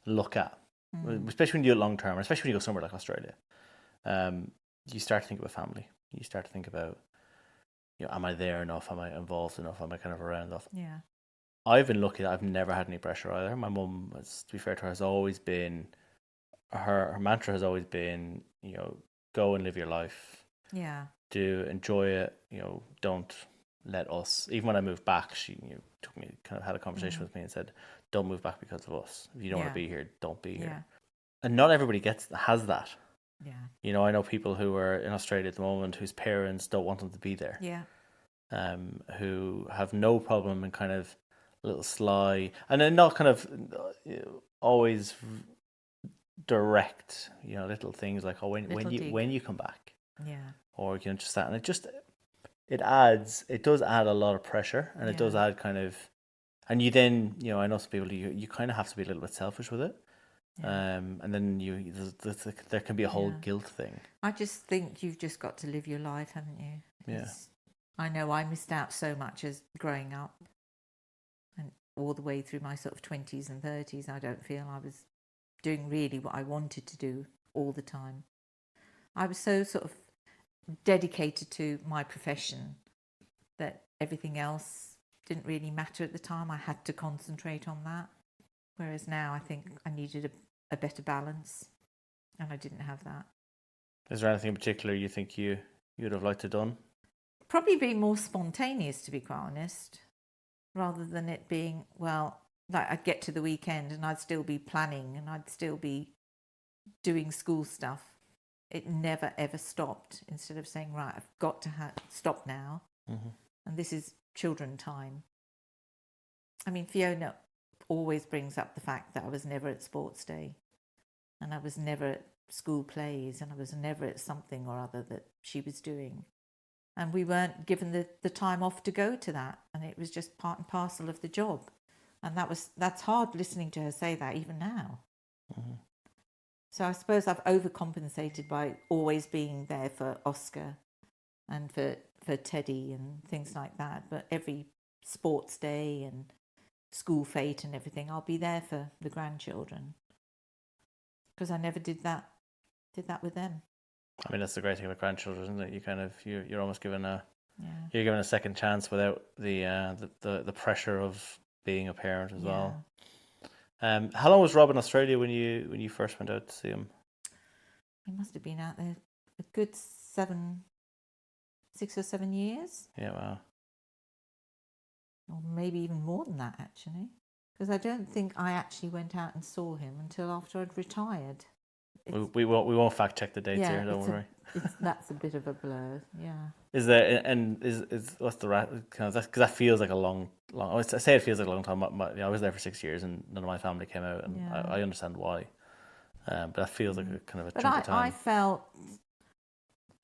look at, especially when you do it long term, especially when you go somewhere like Australia. You start to think about family. You start to think about, you know, am I there enough? Am I involved enough? Am I kind of around enough? Yeah. I've been lucky that I've never had any pressure either. My mum, to be fair to her, has always been her mantra has always been, you know, go and live your life. Yeah. Do enjoy it. You know, don't let us. Even when I moved back, she took me, kind of had a conversation with me and said, "Don't move back because of us. If you don't want to be here, don't be here." And not everybody has that. Yeah. You know, I know people who are in Australia at the moment whose parents don't want them to be there. Yeah. Who have no problem in kind of little sly, and then not kind of always direct, you know, little things like, oh, when you come back, or, you know, just that, and it does add a lot of pressure, and it does add kind of, and you then, you know, I know some people, you kind of have to be a little bit selfish with it, and then there can be a whole guilt thing. I just think you've just got to live your life, haven't you? Yeah. I know I missed out so much as growing up, and all the way through my sort of 20s and 30s, I don't feel I was doing really what I wanted to do all the time. I was so sort of dedicated to my profession that everything else didn't really matter at the time. I had to concentrate on that. Whereas now I think I needed a better balance, and I didn't have that. Is there anything in particular you think you'd have liked to have done? Probably be more spontaneous, to be quite honest, rather than it being, well, like I'd get to the weekend and I'd still be planning and I'd still be doing school stuff. It never ever stopped. Instead of saying, right, I've got to stop now, and this is children time. I mean, Fiona always brings up the fact that I was never at sports day, and I was never at school plays, and I was never at something or other that she was doing. And we weren't given the time off to go to that, and it was just part and parcel of the job. And that's hard listening to her say that even now. So I suppose I've overcompensated by always being there for Oscar and for Teddy and things like that. But every sports day and school fete and everything, I'll be there for the grandchildren, because I never did that with them. I mean, that's the great thing about grandchildren, isn't it? You kind of you're almost given Yeah. you're given a second chance without the pressure of being a parent as well. How long was Rob in Australia when you first went out to see him? He must have been out there a good 6 or 7 years. Yeah, wow. Or maybe even more than that, actually. Because I don't think I actually went out and saw him until after I'd retired. We won't fact check the dates here. Don't worry. That's a bit of a blur. Yeah. Is there and is what's the kind of because that feels like a long. I say it feels like a long time. I was there for 6 years and none of my family came out, and Yeah. I understand why. But that feels like a kind of a But chunk of time. I felt,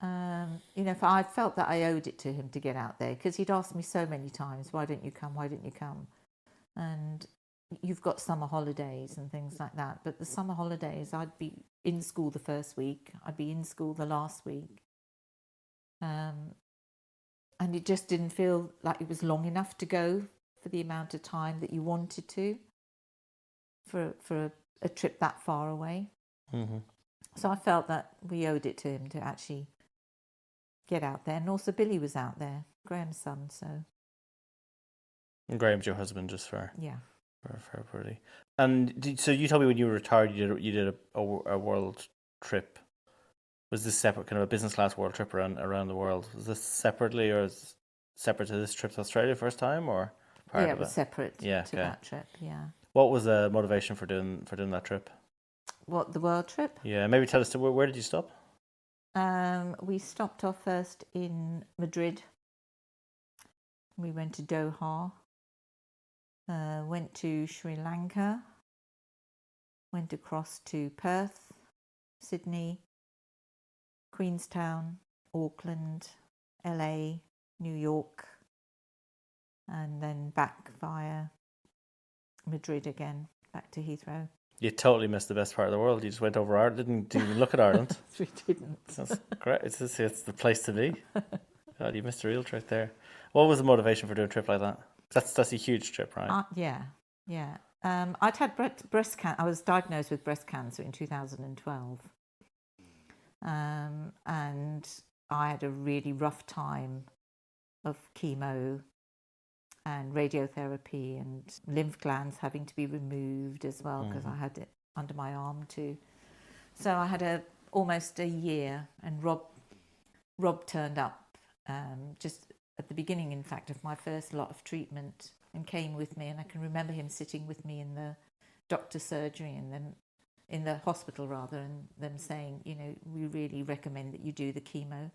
I felt that I owed it to him to get out there, because he'd asked me so many times, why don't you come? Why don't you come? And you've got summer holidays and things like that. But the summer holidays, I'd be in school the first week, I'd be in school the last week. And it just didn't feel like it was long enough to go for the amount of time that you wanted to for a trip that far away. So I felt that we owed it to him to actually get out there. And also Billy was out there, Graham's son, so... And Graham's your husband, just for... Yeah. For everybody. And so you told me when you were retired, you did a world trip. Was this separate, kind of a business class world trip around the world? Was this separately, or is separate to this trip to Australia first time, or part of it was separate to that trip. Yeah. What was the motivation for doing that trip? What, the world trip? Yeah, maybe tell us where did you stop? We stopped off first in Madrid. We went to Doha. Went to Sri Lanka. Went across to Perth, Sydney, Queenstown, Auckland, LA, New York, and then back via Madrid again, back to Heathrow. You totally missed the best part of the world. You just went over Ireland, didn't even look at Ireland. We didn't. That's great. It's the place to be. God, you missed a real trick there. What was the motivation for doing a trip like that? That's a huge trip, right? Yeah. I'd had breast cancer. I was diagnosed with breast cancer in 2012. And I had a really rough time of chemo and radiotherapy and lymph glands having to be removed as well, because I had it under my arm too. So I had almost a year, and Rob turned up just at the beginning, in fact, of my first lot of treatment, and came with me. And I can remember him sitting with me in the doctor's surgery, and then in the hospital rather, and them saying, we really recommend that you do the chemo.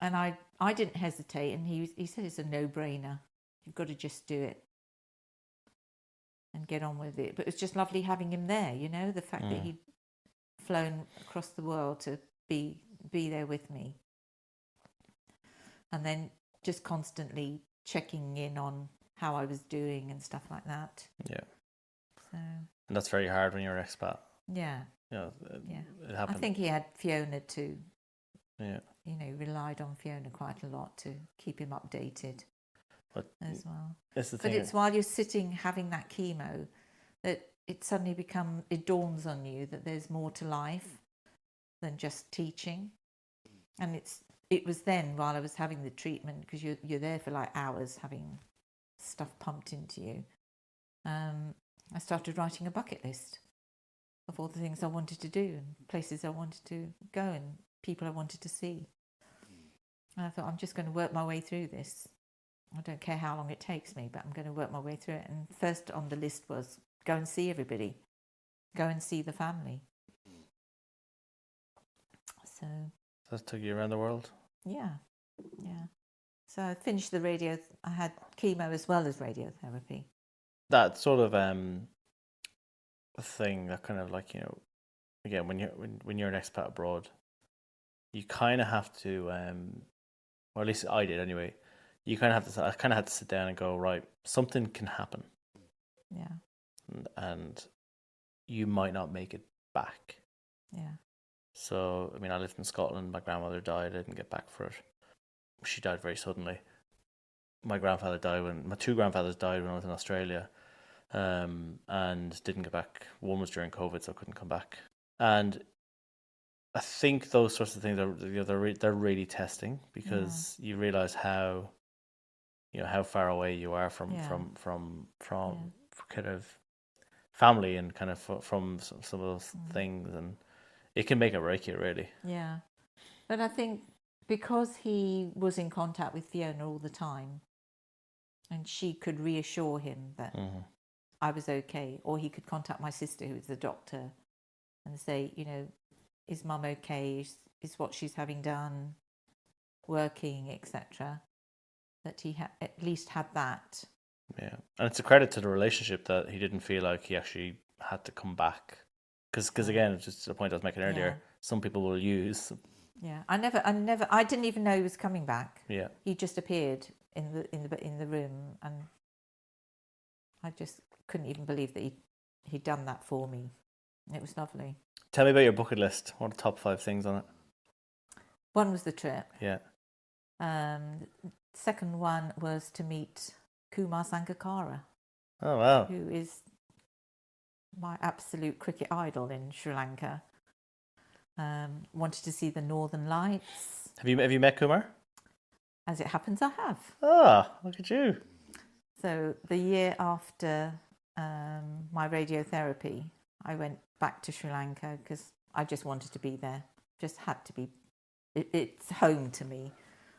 And I didn't hesitate, and he said it's a no-brainer. You've got to just do it and get on with it. But it was just lovely having him there, the fact that he'd flown across the world to be there with me. And then just constantly checking in on how I was doing and stuff like that. Yeah. So. And that's very hard when you're an expat. Yeah. Yeah. It happened. I think he had Fiona too. Yeah. Relied on Fiona quite a lot to keep him updated as well. That's the thing. But it's while you're sitting having that chemo that it suddenly it dawns on you that there's more to life than just teaching. And it was then, while I was having the treatment, because you're there for like hours having stuff pumped into you, I started writing a bucket list of all the things I wanted to do and places I wanted to go and people I wanted to see. And I thought, I'm just going to work my way through this. I don't care how long it takes me, but I'm going to work my way through it. And first on the list was go and see everybody, go and see the family. So that took you around the world? Yeah. So I finished the I had chemo as well as radiotherapy. That sort of thing that kind of like, again, when you're an expat abroad, you kind of have to, or at least I did anyway. I kind of had to sit down and go, right, something can happen. Yeah. And you might not make it back. Yeah. So, I mean, I lived in Scotland. My grandmother died. I didn't get back for it. She died very suddenly. My two grandfathers died when I was in Australia, and didn't get back. One was during COVID, so I couldn't come back. And I think those sorts of things they're really testing, because you realize how far away you are from kind of family and kind of from some of those things, and it can make or break you, really. Yeah, but I think because he was in contact with Fiona all the time, and she could reassure him that I was okay, or he could contact my sister, who was the doctor, and say, is Mum okay? Is what she's having done working, etc. That he at least had that. Yeah, and it's a credit to the relationship that he didn't feel like he actually had to come back, because again, it's just the point I was making earlier. Yeah. Some people will use. Yeah, I didn't even know he was coming back. Yeah, he just appeared in the room, and I just couldn't even believe that he'd done that for me. It was lovely. Tell me about your bucket list. What are the top 5 things on it? One was the trip. Yeah. Second one was to meet Kumar Sangakkara. Oh wow! Who is my absolute cricket idol in Sri Lanka. Wanted to see the Northern Lights. Have you met Kumar? As it happens, I have. Ah, look at you. So the year after my radiotherapy, I went back to Sri Lanka because I just wanted to be there. Just had to be. It's home to me.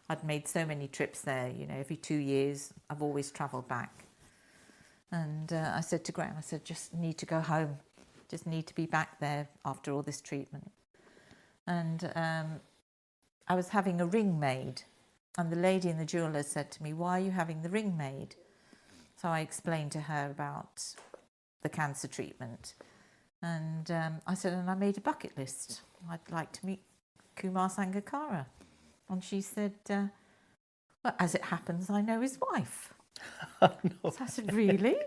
I'd made so many trips there. Every 2 years, I've always travelled back. And I said to Graham, just need to go home. Just need to be back there after all this treatment. And I was having a ring made. And the lady in the jeweller said to me, why are you having the ring made? So I explained to her about the cancer treatment. And I said, and I made a bucket list. I'd like to meet Kumar Sangakkara. And she said, well, as it happens, I know his wife. No. So I said, really?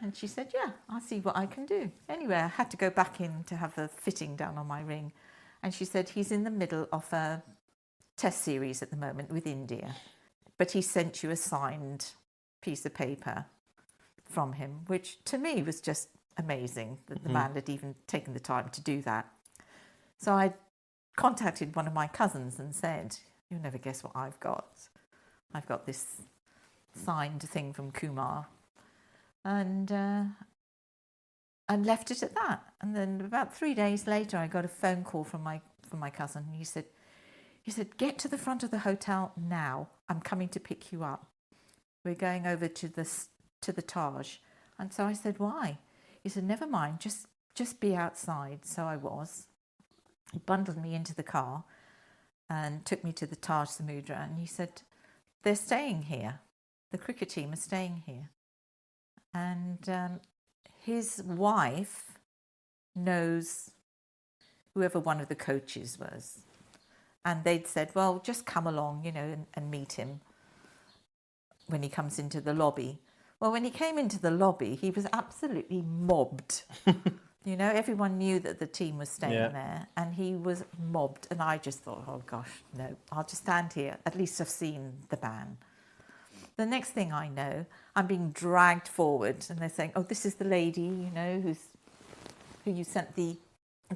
And she said, yeah, I'll see what I can do. Anyway, I had to go back in to have a fitting done on my ring. And she said, he's in the middle of a test series at the moment with India. But he sent you a signed piece of paper from him, which to me was just amazing that the man had even taken the time to do that. So I contacted one of my cousins and said, you'll never guess what I've got. I've got this signed thing from Kumar, and left it at that. And then about 3 days later, I got a phone call from my cousin. He said, get to the front of the hotel now. I'm coming to pick you up. We're going over to the Taj. And so I said, why? He said, never mind, just be outside. So I was. He bundled me into the car and took me to the Taj Samudra, and he said, they're staying here. The cricket team are staying here. And his wife knows whoever one of the coaches was. And they'd said, well, just come along, and meet him when he comes into the lobby. Well, when he came into the lobby, he was absolutely mobbed. Everyone knew that the team was staying there, and he was mobbed. And I just thought, oh gosh, no, I'll just stand here. At least I've seen the ban. The next thing I know, I'm being dragged forward, and they're saying, oh, this is the lady, who you sent the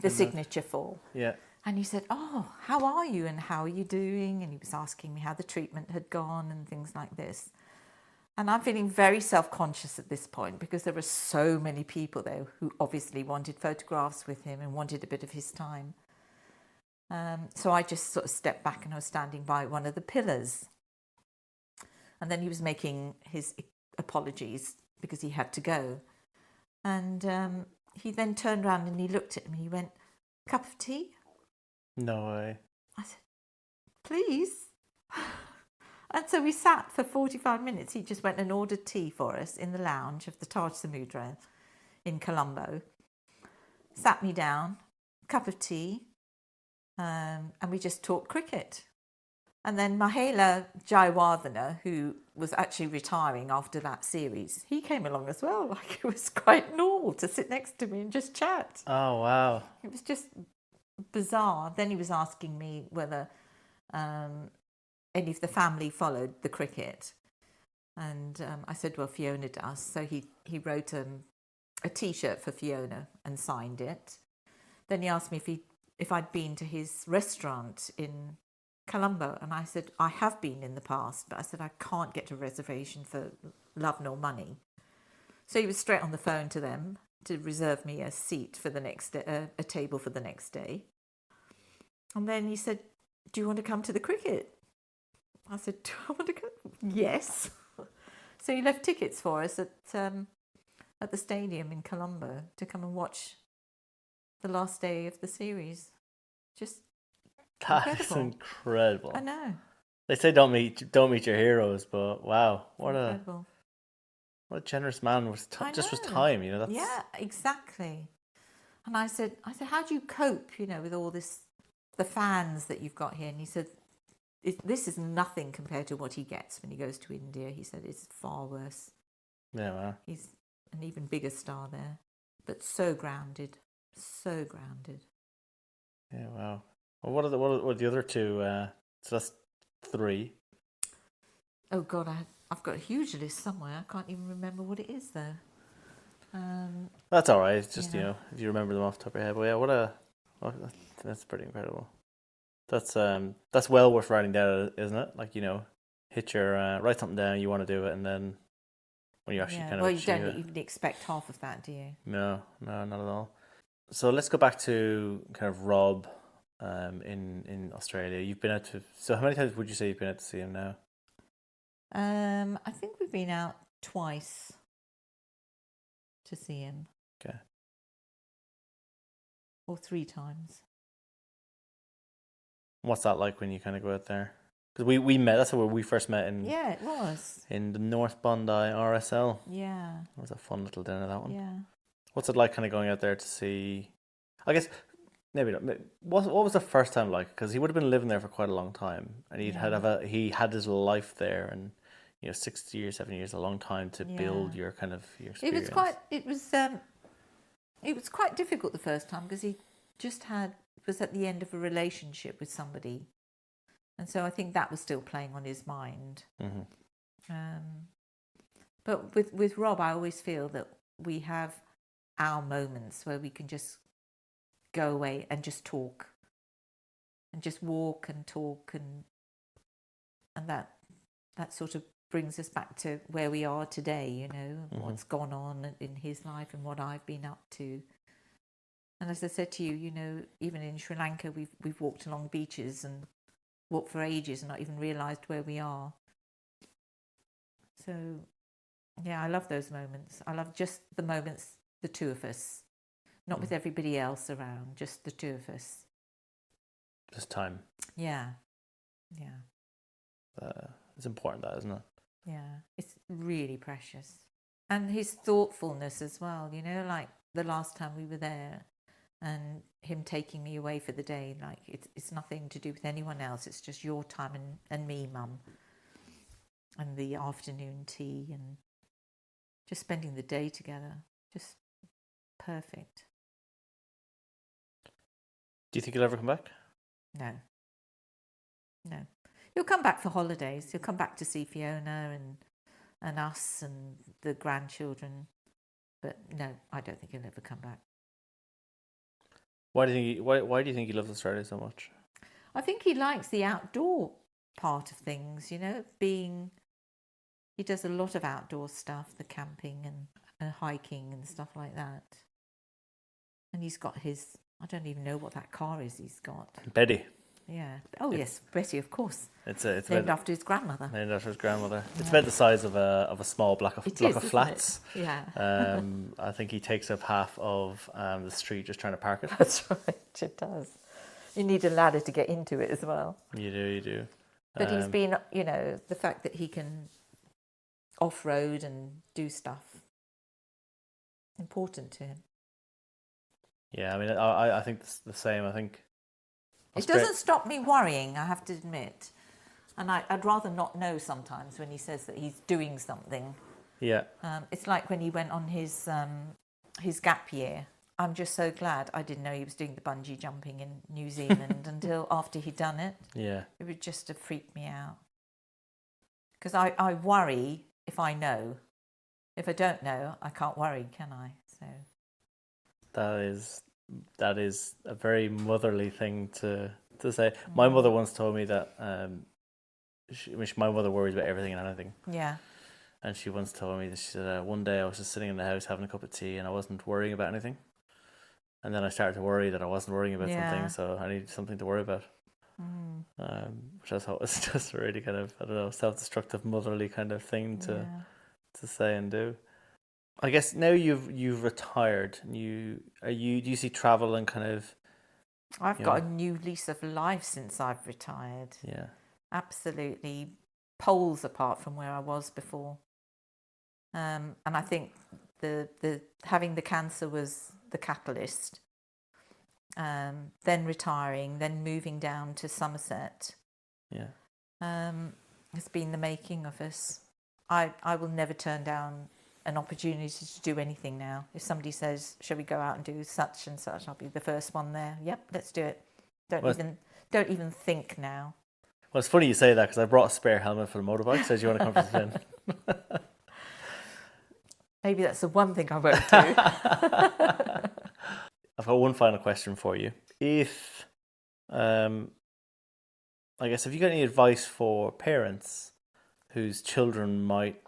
signature for. Yeah. And he said, "Oh, how are you and how are you doing?" And he was asking me how the treatment had gone and things like this. And I'm feeling very self-conscious at this point because there were so many people there who obviously wanted photographs with him and wanted a bit of his time. So I just sort of stepped back and I was standing by one of the pillars. And then he was making his apologies because he had to go. And he then turned around and he looked at me. He went, "Cup of tea?" No way. I said, "Please." And so we sat for 45 minutes. He just went and ordered tea for us in the lounge of the Taj Samudra in Colombo. Sat me down, cup of tea, and we just talked cricket. And then Mahela Jayawardena, who was actually retiring after that series, he came along as well. Like, it was quite normal to sit next to me and just chat. Oh, wow. It was just bizarre. Then he was asking me whether any of the family followed the cricket. And I said, well, Fiona does. So he wrote a T-shirt for Fiona and signed it. Then he asked me if I'd been to his restaurant in Colombo. And I said, I have been in the past, but I said, I can't get a reservation for love nor money. So he was straight on the phone to them to reserve me a seat for the next day, a table for the next day. And then he said, "Do you want to come to the cricket?" I said, "Do I want to go?" "Yes." So he left tickets for us at the stadium in Colombo to come and watch the last day of the series. Just That's incredible. I know. They say don't meet your heroes, but wow, what Incredible. a generous man with just with time, you know. That's Yeah, exactly. And I said, how do you cope, with all this, the fans that you've got here? And he said, this is nothing compared to what he gets when he goes to India. He said it's far worse. Yeah, wow. He's an even bigger star there, but so grounded, so grounded. Yeah, wow. Well, what are the other two? So that's 3. Oh God, I've got a huge list somewhere. I can't even remember what it is though. That's all right. It's just if you remember them off the top of your head. But yeah, that's pretty incredible. That's well worth writing down, isn't it? Like, hit your write something down, you want to do it, and then when you actually kind of you don't even expect half of that, do you? No, not at all. So let's go back to kind of Rob in Australia. You've been out to, so how many times would you say you've been out to see him now? I think we've been out twice to see him. Okay. Or 3 times. What's that like when you kind of go out there? Because we met, that's where we first met in. Yeah, it was. In the North Bondi RSL. Yeah. It was a fun little dinner, that one. Yeah. What's it like kind of going out there to see, I guess, maybe not, what was the first time like? Because he would have been living there for quite a long time, and he had his life there, and 6 years, 7 years, a long time to build your experience. It was quite difficult the first time because he just was at the end of a relationship with somebody, and so I think that was still playing on his mind. Mm-hmm. But with Rob, I always feel that we have our moments where we can just go away and just talk, and just walk and talk, and that sort of brings us back to where we are today, mm-hmm. what's gone on in his life and what I've been up to. And as I said to you, even in Sri Lanka, we've walked along beaches and walked for ages and not even realised where we are. So, yeah, I love those moments. I love just the moments, the two of us, not with everybody else around, just the two of us. Just time. Yeah. It's important, that, isn't it? Yeah, it's really precious. And his thoughtfulness as well, like the last time we were there and him taking me away for the day, like it's nothing to do with anyone else. It's just your time and me, Mum. And the afternoon tea and just spending the day together. Just perfect. Do you think he'll ever come back? No. He'll come back for holidays. He'll come back to see Fiona and us and the grandchildren. But no, I don't think he'll ever come back. Why do you think why do you think he loves Australia so much? I think he likes the outdoor part of things, he does a lot of outdoor stuff, the camping and hiking and stuff like that. And he's got I don't even know what that car is he's got. Betty. Yeah. Oh, yes, Betty, of course. It's named after his grandmother. Named after his grandmother. It's about the size of a small block of flats. Yeah. I think he takes up half of the street just trying to park it. That's right, it does. You need a ladder to get into it as well. You do. But he's been, the fact that he can off-road and do stuff, important to him. Yeah, I mean, I think it's the same. I think it doesn't stop me worrying, I have to admit. And I'd rather not know sometimes when he says that he's doing something. Yeah. It's like when he went on his gap year. I'm just so glad I didn't know he was doing the bungee jumping in New Zealand until after he'd done it. Yeah. It would just have freaked me out. Because I worry if I know. If I don't know, I can't worry, can I? So that is a very motherly thing to say. My mother once told me that my mother worries about everything and anything. Yeah. And she once told me that she said one day I was just sitting in the house having a cup of tea and I wasn't worrying about anything. And then I started to worry that I wasn't worrying about something, so I needed something to worry about. Which I thought was just a really kind of, I don't know, self-destructive, motherly kind of thing to say and do. I guess now you've retired. Do you see travel and kind of? I've got a new lease of life since I've retired. Yeah. Absolutely, poles apart from where I was before. And I think the having the cancer was the catalyst. Then retiring, then moving down to Somerset. Yeah. It's been the making of us. I will never turn down an opportunity to do anything now. If somebody says, shall we go out and do such and such, I'll be the first one there. Yep, let's do it. Don't even think now. Well, it's funny you say that because I brought a spare helmet for the motorbike. Says you want to come for the spin. Maybe that's the one thing I won't do. I've got one final question for you. If, I guess, have you got any advice for parents whose children might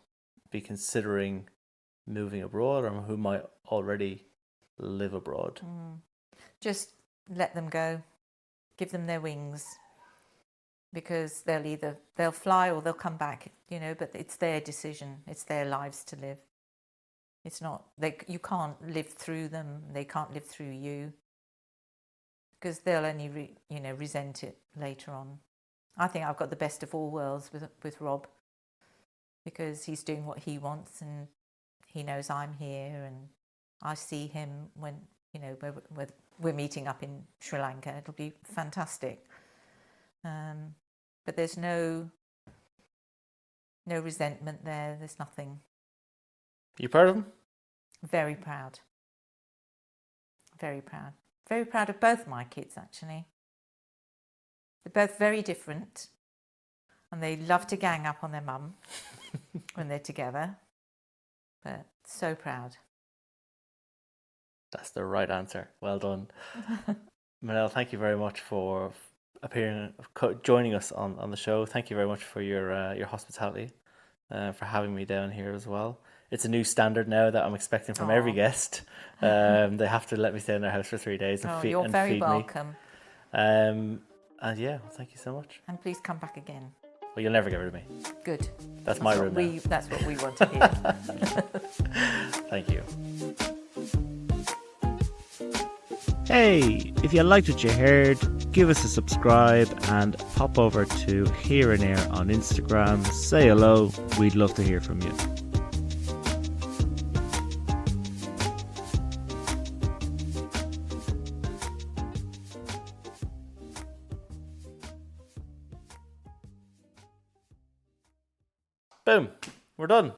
be considering moving abroad or who might already live abroad? Just let them go. Give them their wings. Because they'll fly or they'll come back, but it's their decision. It's their lives to live. It's not, you can't live through them. They can't live through you. Because they'll only, resent it later on. I think I've got the best of all worlds with Rob. Because he's doing what he wants and he knows I'm here and I see him when, we're meeting up in Sri Lanka. It'll be fantastic. But there's no resentment there. There's nothing. You proud of him? Very proud. Very proud. Very proud of both my kids, actually. They're both very different. And they love to gang up on their mum when they're together. But so proud. That's the right answer. Well done. Manel, thank you very much for joining us on the show. Thank you very much for your hospitality, for having me down here as well. It's a new standard now that I'm expecting from every guest. They have to let me stay in their house for 3 days and feed me. You're very welcome. And yeah, well, thank you so much. And please come back again. Well, you'll never get rid of me. Good. That's my room now. That's what we want to hear. Thank you. Hey, if you liked what you heard, give us a subscribe and pop over to Here and Eire on Instagram. Say hello. We'd love to hear from you. Boom. We're done.